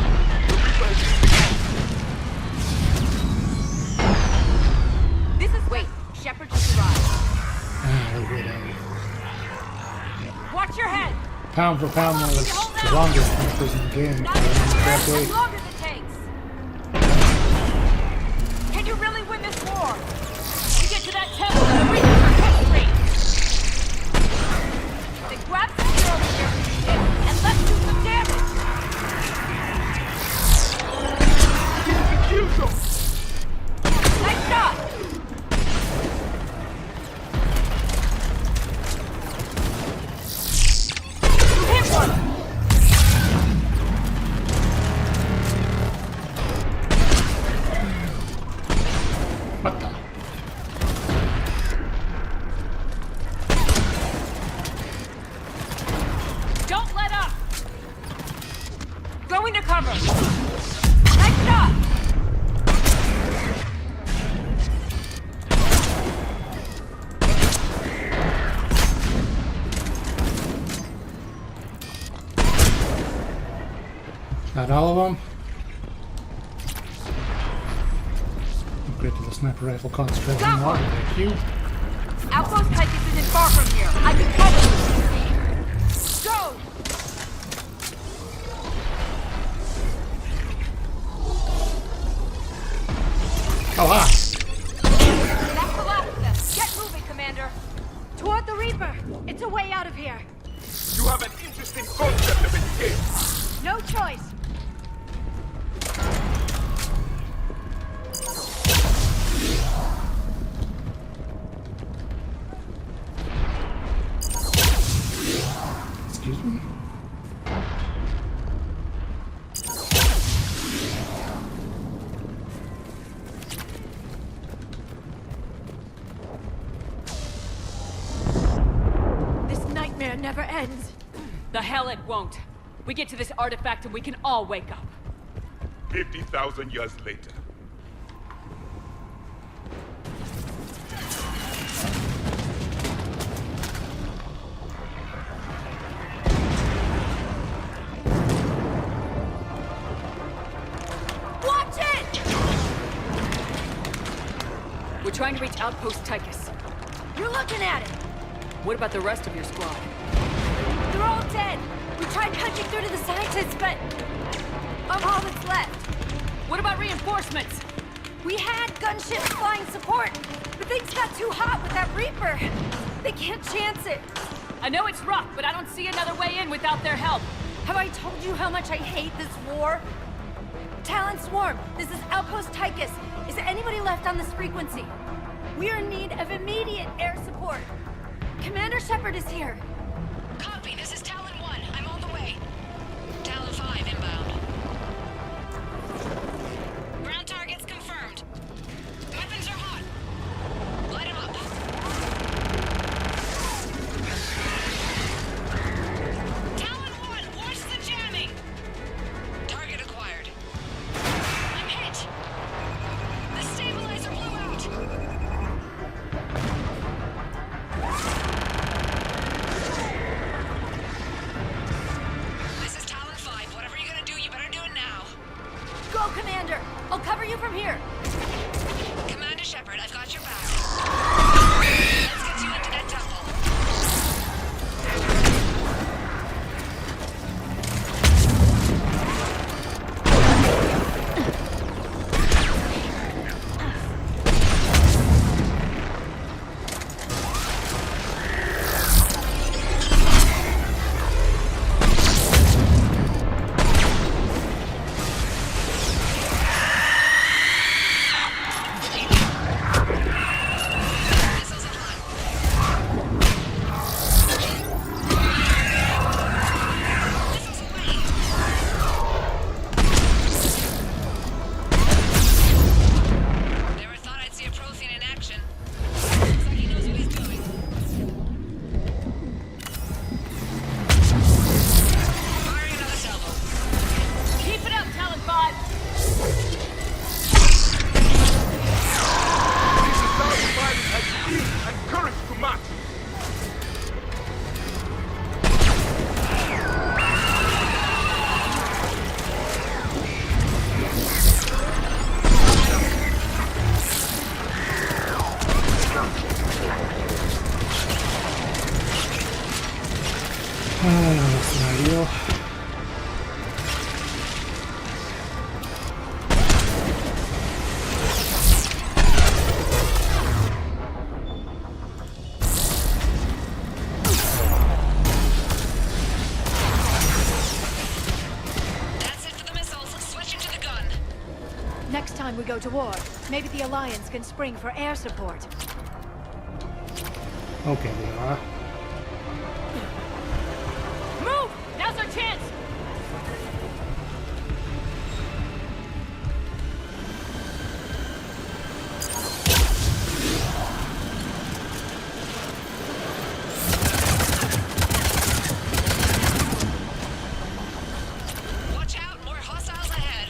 This is wait. Shepard just arrived. Ah, waiting. Watch your head. Pound for pound, one of the longest snipers in the game. Not Correctly. as long as it takes. Can you really win this war? We get to that temple and the Reapers are history! Then grab some girl here and let's do some damage. Nice shot. You hit one. What the? Don't let up. Go into cover. Nice shot. Not all of them. Upgrade to the sniper rifle concentrating Got on. one. Thank you. Outpost Tychus isn't far from here. I can cover you. Go. Oh, ha! That's the last of them. Get moving, Commander. Toward the Reaper. It's a way out of here. You have an interesting concept of escape. No choice. never ends. The hell it won't. We get to this artifact and we can all wake up. 50,000 years later. Watch it! We're trying to reach Outpost Tychus. You're looking at it! What about the rest of your squad? They're all dead! We tried punching through to the scientists, but... I'm all that's left. What about reinforcements? We had gunships flying support, but things got too hot with that Reaper. They can't chance it. I know it's rough, but I don't see another way in without their help. Have I told you how much I hate this war? Talon Swarm, this is Outpost Tychus. Is there anybody left on this frequency? We are in need of immediate air support. Commander Shepard is here. Copy, this is Talon 1. I'm on the way. Talon 5 inbound. Ground targets confirmed. Weapons are hot. Light 'em up. Talon 1, watch the jamming. Target acquired. I'm hit. The stabilizer blew out. This is Talon 5. Whatever you're gonna do, you better do it now. Go, Commander! I'll cover you from here. Commander Shepard, I've got your back. Let's get you into that temple. Never thought I'd see a Prothean in action. Looks like he knows what he's doing. Firing another salvo. Keep it up, Talon 5! This is Talon 5 has speed and courage to match. That's not ideal. That's it for the missiles. Switching to the gun. Next time we go to war, maybe the Alliance can spring for air support. Okay, they are. Move! Now's our chance! Watch out, more hostiles ahead.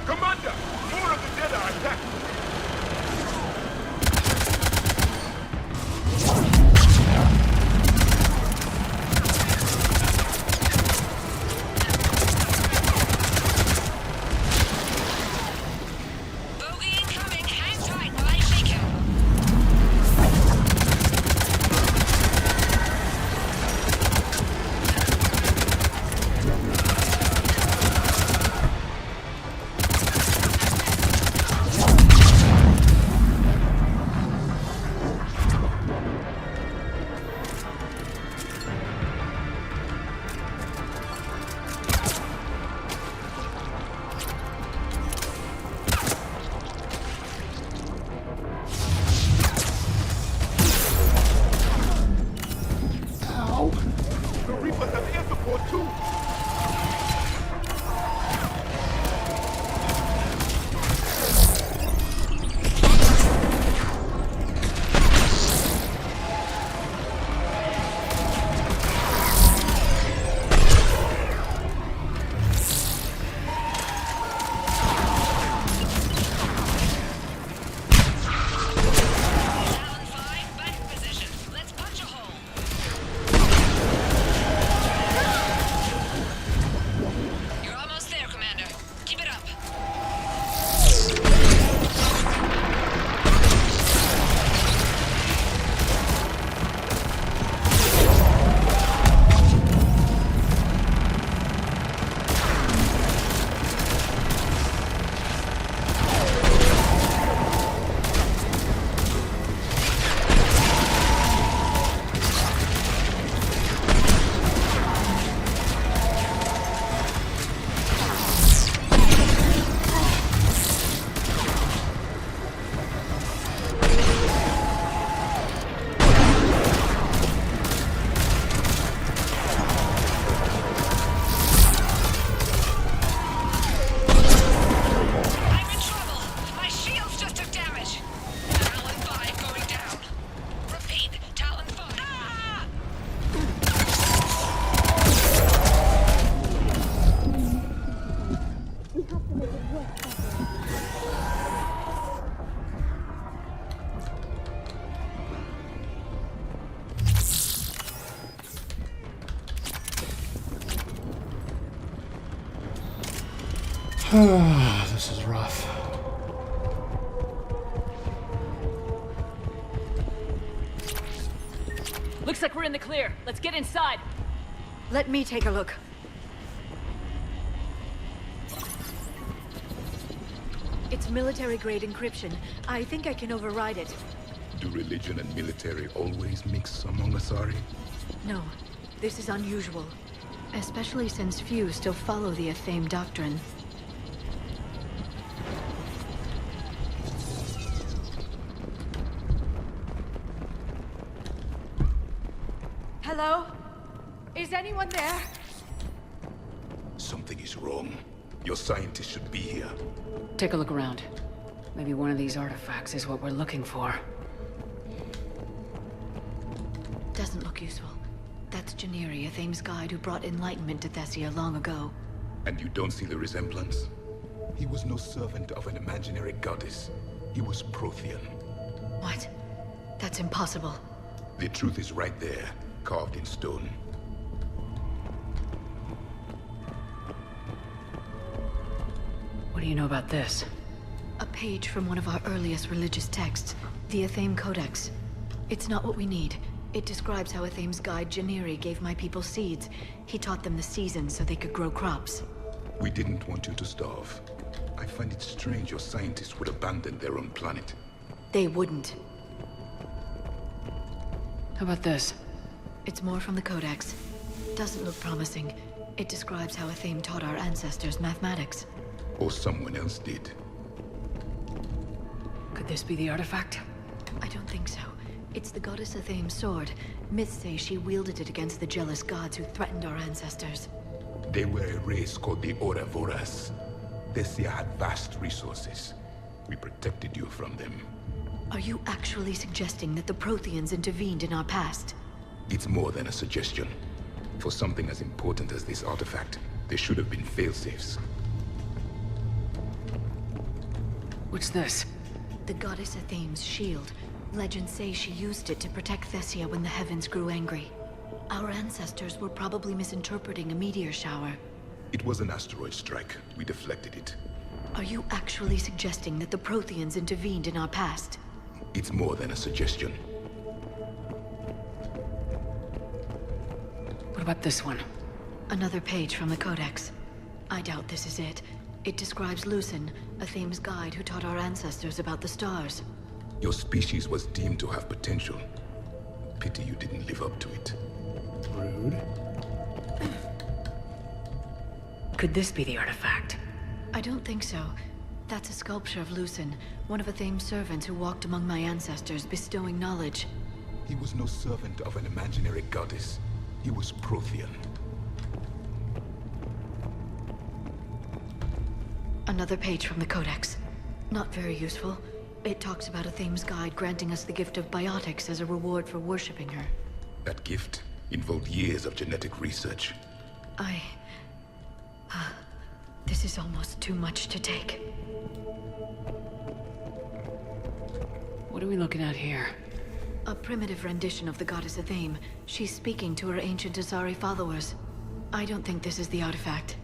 Commander, more of the dead are attacking. This is rough. Looks like we're in the clear. Let's get inside. Let me take a look. It's military-grade encryption. I think I can override it. Do religion and military always mix among Asari? No, this is unusual. Especially since few still follow the Athame doctrine. Hello? Is anyone there? Something is wrong. Your scientists should be here. Take a look around. Maybe one of these artifacts is what we're looking for. Doesn't look useful. That's Janiri, Athame's guide who brought enlightenment to Thessia long ago. And you don't see the resemblance? He was no servant of an imaginary goddess. He was Prothean. What? That's impossible. The truth is right there, carved in stone. What do you know about this? A page from one of our earliest religious texts, the Athame Codex. It's not what we need. It describes how Athame's guide Janiri gave my people seeds. He taught them the seasons so they could grow crops. We didn't want you to starve. I find it strange your scientists would abandon their own planet. They wouldn't. How about this? It's more from the Codex. Doesn't look promising. It describes how Athame taught our ancestors mathematics. Or someone else did. Could this be the artifact? I don't think so. It's the goddess Athame's sword. Myths say she wielded it against the jealous gods who threatened our ancestors. They were a race called the Oravoras. Thessia had vast resources. We protected you from them. Are you actually suggesting that the Protheans intervened in our past? It's more than a suggestion. For something as important as this artifact, there should have been failsafes. What's this? The goddess Athame's shield. Legends say she used it to protect Thessia when the heavens grew angry. Our ancestors were probably misinterpreting a meteor shower. It was an asteroid strike. We deflected it. Are you actually suggesting that the Protheans intervened in our past? It's more than a suggestion. What about this one? Another page from the Codex. I doubt this is it. It describes Lucen, Athame's guide who taught our ancestors about the stars. Your species was deemed to have potential. Pity you didn't live up to it. Rude. Could this be the artifact? I don't think so. That's a sculpture of Lucen, one of Athame's servants who walked among my ancestors, bestowing knowledge. He was no servant of an imaginary goddess. He was Prothean. Another page from the Codex. Not very useful. It talks about Athame's guide granting us the gift of biotics as a reward for worshipping her. That gift involved years of genetic research. This is almost too much to take. What are we looking at here? A primitive rendition of the goddess Athame. She's speaking to her ancient Asari followers. I don't think this is the artifact.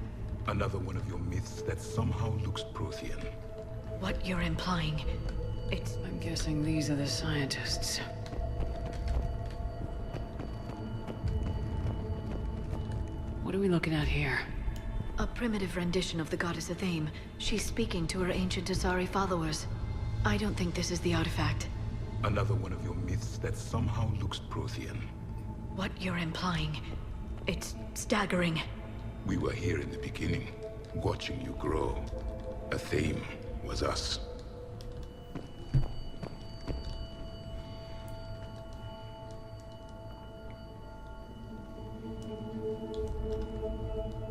Another one of your myths that somehow looks Prothean. What you're implying, I'm guessing these are the scientists. What are we looking at here? A primitive rendition of the goddess Athame. She's speaking to her ancient Asari followers. I don't think this is the artifact. Another one of your myths that somehow looks Prothean. What you're implying, it's staggering. We were here in the beginning, watching you grow. Athame was us.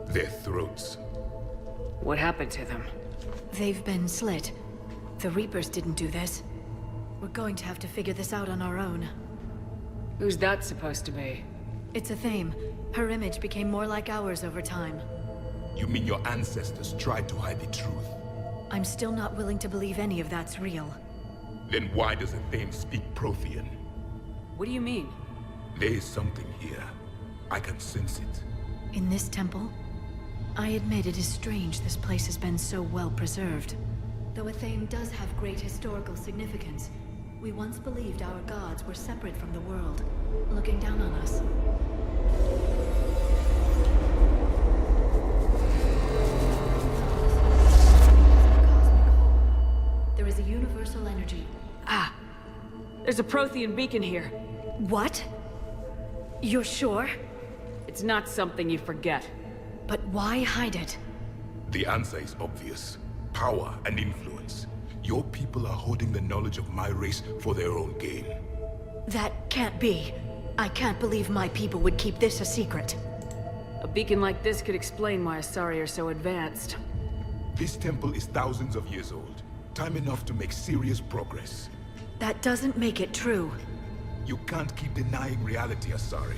Their throats. What happened to them? They've been slit. The Reapers didn't do this. We're going to have to figure this out on our own. Who's that supposed to be? It's Athame. Her image became more like ours over time. You mean your ancestors tried to hide the truth? I'm still not willing to believe any of that's real. Then why does Athame speak Prothean? What do you mean? There is something here. I can sense it. In this temple? I admit it is strange this place has been so well preserved. Though Athame does have great historical significance, we once believed our gods were separate from the world, looking down on us. There is a universal energy. Ah! There's a Prothean beacon here. What? You're sure? It's not something you forget. But why hide it? The answer is obvious. Power and influence. Your people are holding the knowledge of my race for their own gain. That can't be. I can't believe my people would keep this a secret. A beacon like this could explain why Asari are so advanced. This temple is thousands of years old. Time enough to make serious progress. That doesn't make it true. You can't keep denying reality, Asari.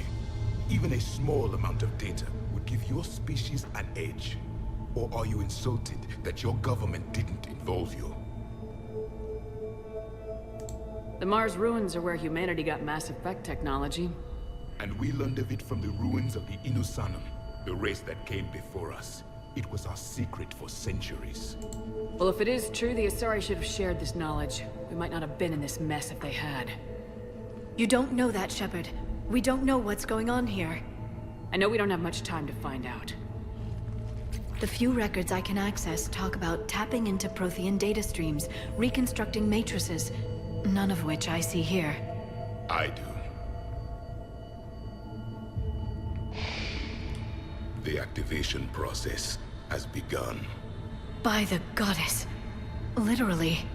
Even a small amount of data would give your species an edge. Or are you insulted that your government didn't involve you? The Mars ruins are where humanity got Mass Effect technology. And we learned of it from the ruins of the Inusanum, the race that came before us. It was our secret for centuries. Well, if it is true, the Asari should have shared this knowledge. We might not have been in this mess if they had. You don't know that, Shepard. We don't know what's going on here. I know we don't have much time to find out. The few records I can access talk about tapping into Prothean data streams, reconstructing matrices, none of which I see here. I do. The activation process has begun. By the goddess. Literally.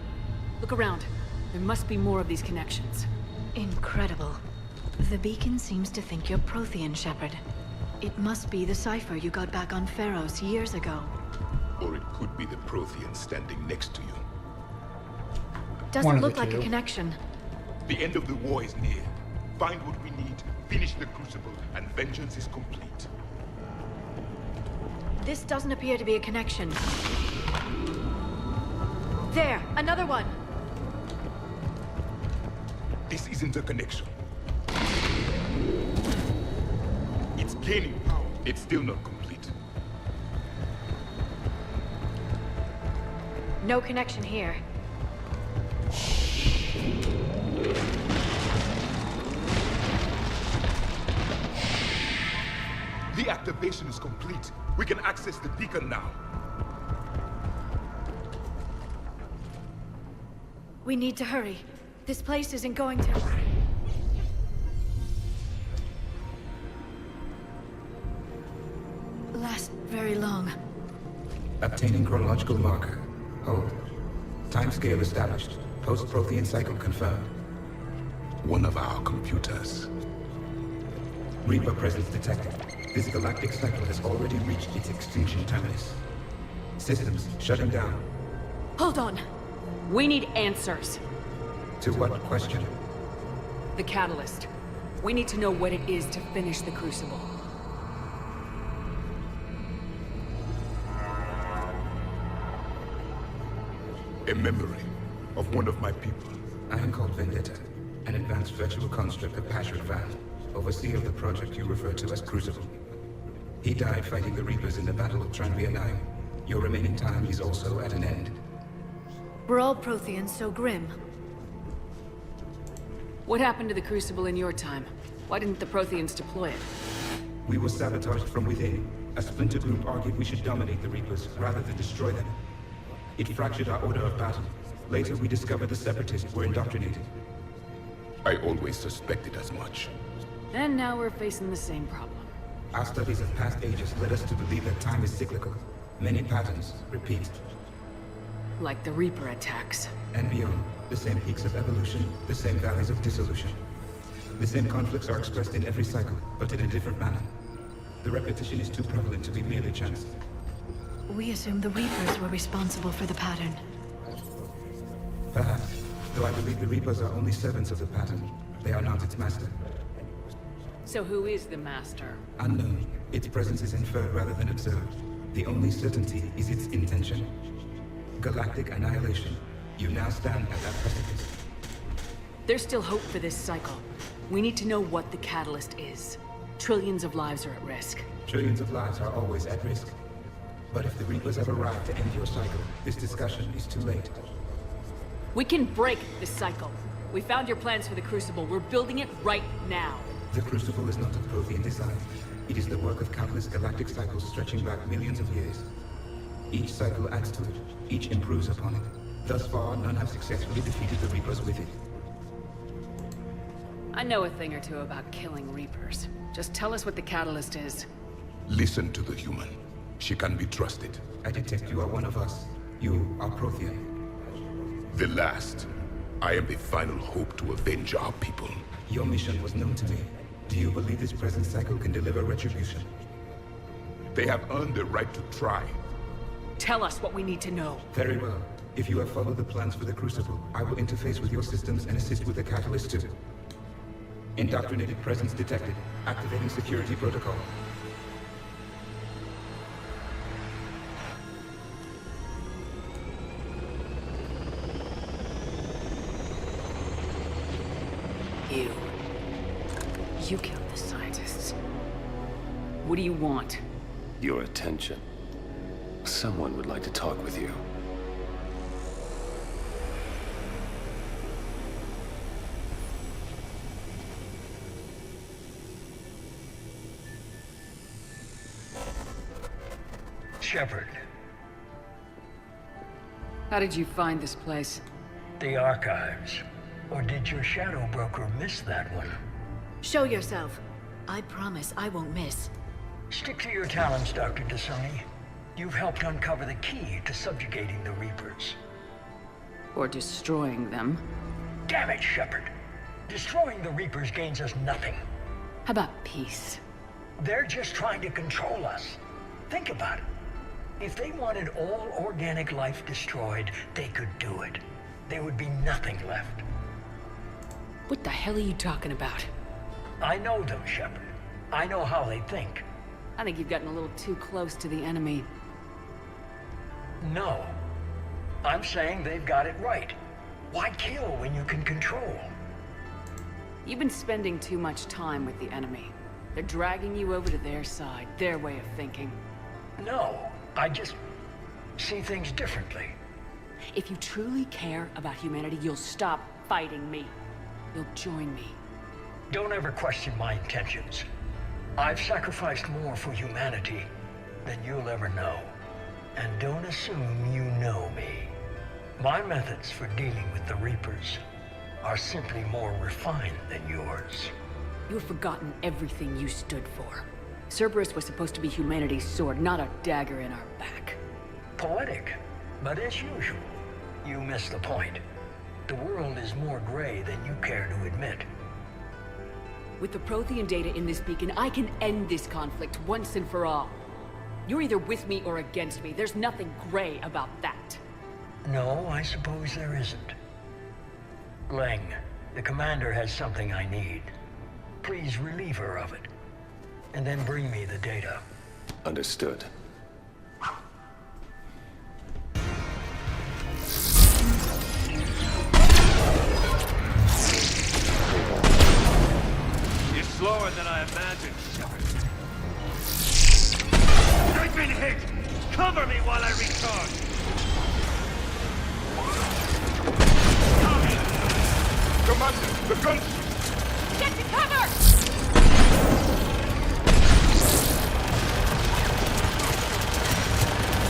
Look around. There must be more of these connections. Incredible. The beacon seems to think you're Prothean, Shepard. It must be the cipher you got back on Pharos years ago. Or it could be the Prothean standing next to you. Doesn't look like a connection. The end of the war is near. Find what we need, finish the Crucible, and vengeance is complete. This doesn't appear to be a connection. There, another one! This isn't a connection. It's gaining power. It's still not complete. No connection here. The activation is complete. We can access the beacon now. We need to hurry. This place isn't going to... last very long. Obtaining chronological marker. Hold. Timescale established. Post-Prothean cycle confirmed. One of our computers. Reaper presence detected. This galactic cycle has already reached its extinction terminus. Systems shutting down. Hold on. We need answers. To what question? The catalyst. We need to know what it is to finish the Crucible. A memory of one of my people. I am called Vendetta, an advanced virtual construct of Patrick Van, overseer of the project you refer to as Crucible. He died fighting the Reapers in the Battle of Tranvia 9. Your remaining time is also at an end. We're all Protheans so grim. What happened to the Crucible in your time? Why didn't the Protheans deploy it? We were sabotaged from within. A splinter group argued we should dominate the Reapers rather than destroy them. It fractured our order of battle. Later, we discovered the Separatists were indoctrinated. I always suspected as much. And now we're facing the same problem. Our studies of past ages led us to believe that time is cyclical. Many patterns repeat. Like the Reaper attacks. And beyond, the same peaks of evolution, the same valleys of dissolution. The same conflicts are expressed in every cycle, but in a different manner. The repetition is too prevalent to be merely chance. We assumed the Reapers were responsible for the pattern. Perhaps, though I believe the Reapers are only servants of the pattern. They are not its master. So who is the master? Unknown. Its presence is inferred rather than observed. The only certainty is its intention. Galactic annihilation. You now stand at that precipice. There's still hope for this cycle. We need to know what the catalyst is. Trillions of lives are at risk. Trillions of lives are always at risk. But if the Reapers have arrived to end your cycle, this discussion is too late. We can break this cycle. We found your plans for the Crucible. We're building it right now. The Crucible is not of Prothean design. It is the work of countless galactic cycles stretching back millions of years. Each cycle adds to it. Each improves upon it. Thus far, none have successfully defeated the Reapers with it. I know a thing or two about killing Reapers. Just tell us what the catalyst is. Listen to the human. She can be trusted. I detect you are one of us. You are Prothean. The last. I am the final hope to avenge our people. Your mission was known to me. Do you believe this present cycle can deliver retribution? They have earned the right to try. Tell us what we need to know. Very well. If you have followed the plans for the Crucible, I will interface with your systems and assist with the catalyst too. Indoctrinated presence detected. Activating security protocol. You killed the scientists. What do you want? Your attention. Someone would like to talk with you. Shepard. How did you find this place? The archives. Or did your shadow broker miss that one? Show yourself. I promise I won't miss. Stick to your talents, Dr. Thessia. You've helped uncover the key to subjugating the Reapers. Or destroying them. Damn it, Shepard. Destroying the Reapers gains us nothing. How about peace? They're just trying to control us. Think about it. If they wanted all organic life destroyed, they could do it. There would be nothing left. What the hell are you talking about? I know them, Shepard. I know how they think. I think you've gotten a little too close to the enemy. No. I'm saying they've got it right. Why kill when you can control? You've been spending too much time with the enemy. They're dragging you over to their side, their way of thinking. No, I just see things differently. If you truly care about humanity, you'll stop fighting me. You'll join me. Don't ever question my intentions. I've sacrificed more for humanity than you'll ever know. And don't assume you know me. My methods for dealing with the Reapers are simply more refined than yours. You've forgotten everything you stood for. Cerberus was supposed to be humanity's sword, not a dagger in our back. Poetic, but as usual, you miss the point. The world is more gray than you care to admit. With the Prothean data in this beacon, I can end this conflict once and for all. You're either with me or against me. There's nothing gray about that. No, I suppose there isn't. Leng, the commander has something I need. Please relieve her of it. And then bring me the data. Understood. You're slower than I imagined, Shepard. I've been hit! Cover me while I recharge! Commander, the guns! Get to cover!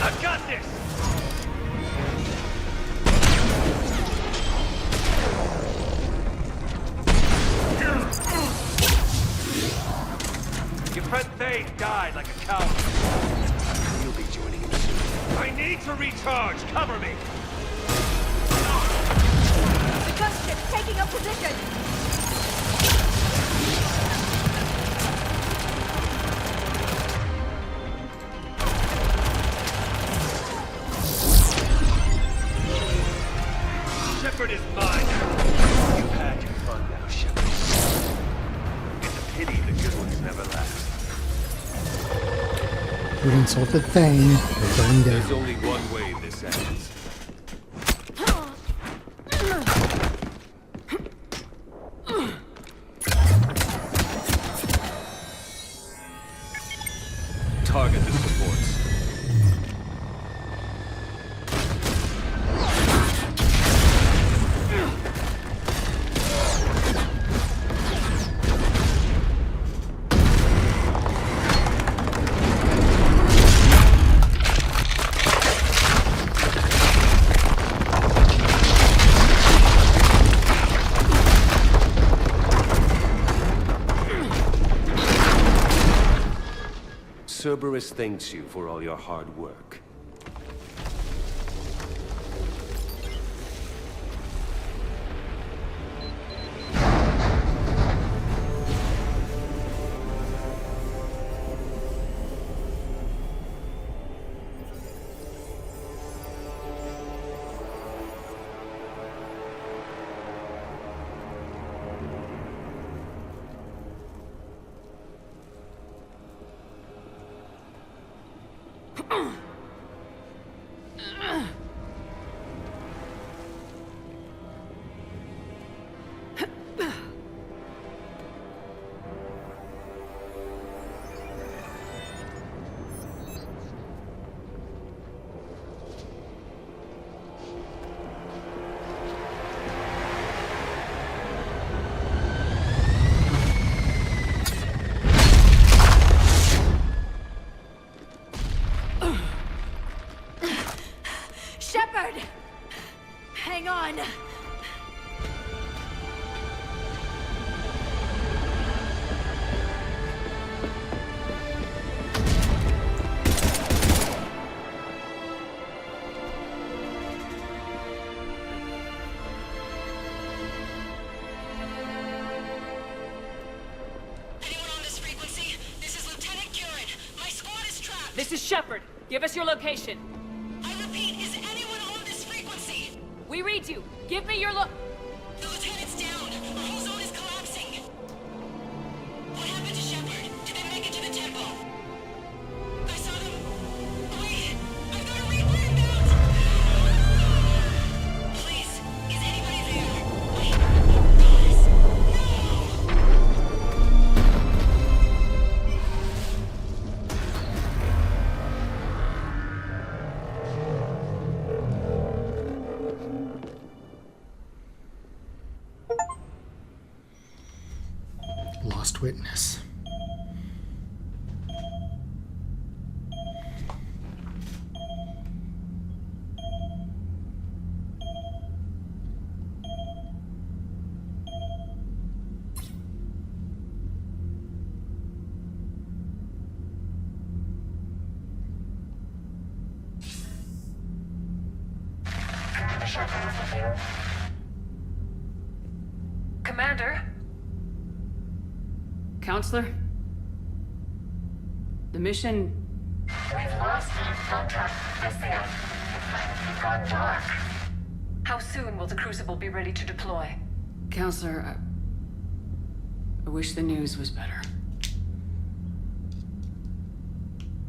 I've got this! Your friend Thane died like a coward. You'll be joining him soon. I need to recharge! Cover me! The gunship's taking up position! Shepard is mine! You've had your fun now, Shepard. It's a pity the good ones never last. You insulted Thane. You're going There's down. only one way this ends. Target the supports. Cerberus thanks you for all your hard work. Shepard! Hang on! This is Shepard. Give us your location. I repeat, is anyone on this frequency? We read you. Give me your The lieutenant's down. Our whole zone is collapsing. What happened to Shepard? Did they make it to the temple? I saw them. Wait, I've got a Reaper inbound. Please, is anybody there? Wait, guys, Lost witness. Commander? Counselor? The mission... We've lost contact with Thessia. It's gone dark. How soon will the Crucible be ready to deploy? Counselor, I wish the news was better.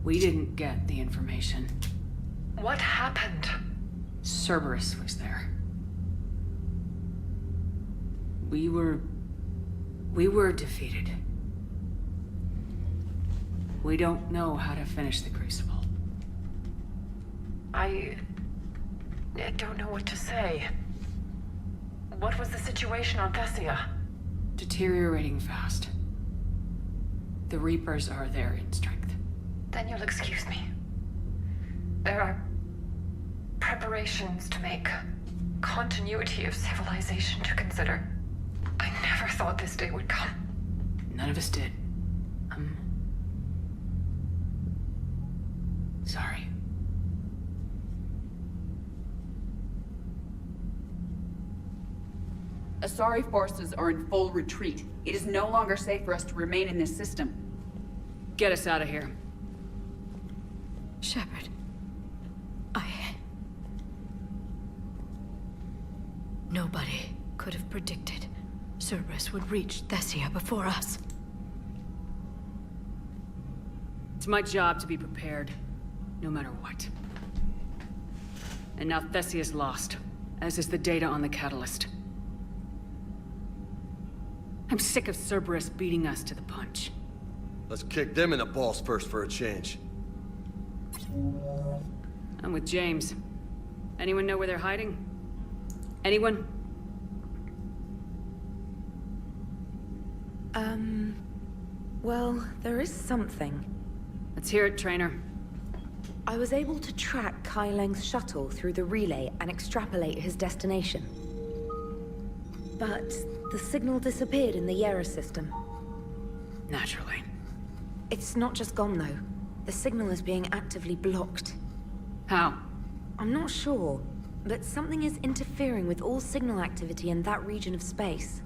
We didn't get the information. What happened? Cerberus was there. We were defeated. We don't know how to finish the Crucible. I don't know what to say. What was the situation on Thessia? Deteriorating fast. The Reapers are there in strength. Then you'll excuse me. There are preparations to make. Continuity of civilization to consider. I never thought this day would come. None of us did. I'm sorry. Asari forces are in full retreat. It is no longer safe for us to remain in this system. Get us out of here. Shepard. Nobody could have predicted Cerberus would reach Thessia before us. It's my job to be prepared, no matter what. And now Thessia's lost, as is the data on the catalyst. I'm sick of Cerberus beating us to the punch. Let's kick them in the balls first for a change. I'm with James. Anyone know where they're hiding? Anyone? Well, there is something. Let's hear it, Trainer. I was able to track Kai Leng's shuttle through the relay and extrapolate his destination. But the signal disappeared in the Yera system. Naturally. It's not just gone, though. The signal is being actively blocked. How? I'm not sure, but something is interfering with all signal activity in that region of space.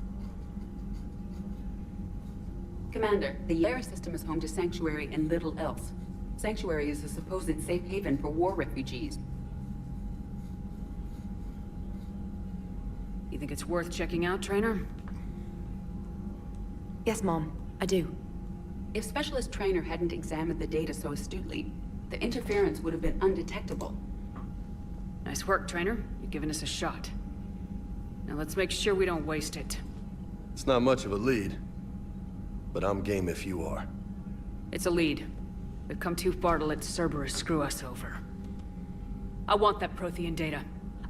Commander, the Yara system is home to Sanctuary and little else. Sanctuary is a supposed safe haven for war refugees. You think it's worth checking out, Trainer? Yes, Mom, I do. If Specialist Trainer hadn't examined the data so astutely, the interference would have been undetectable. Nice work, Trainer. You've given us a shot. Now let's make sure we don't waste it. It's not much of a lead, but I'm game if you are. It's a lead. We've come too far to let Cerberus screw us over. I want that Prothean data.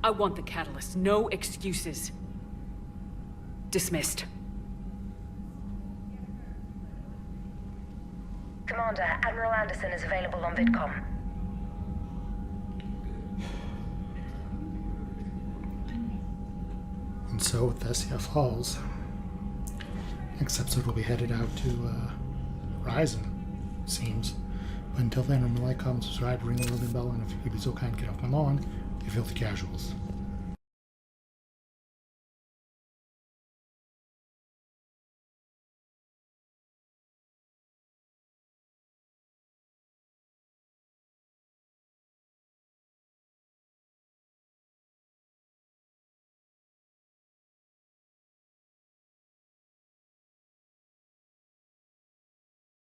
I want the catalyst. No excuses. Dismissed. Commander, Admiral Anderson is available on VidCom. And so Thessia falls. Next episode we'll be headed out to Horizon, seems. But until then, remember to like, comment, subscribe, ring the little bell, and if you'd be so kind, get off my lawn, you filthy casuals.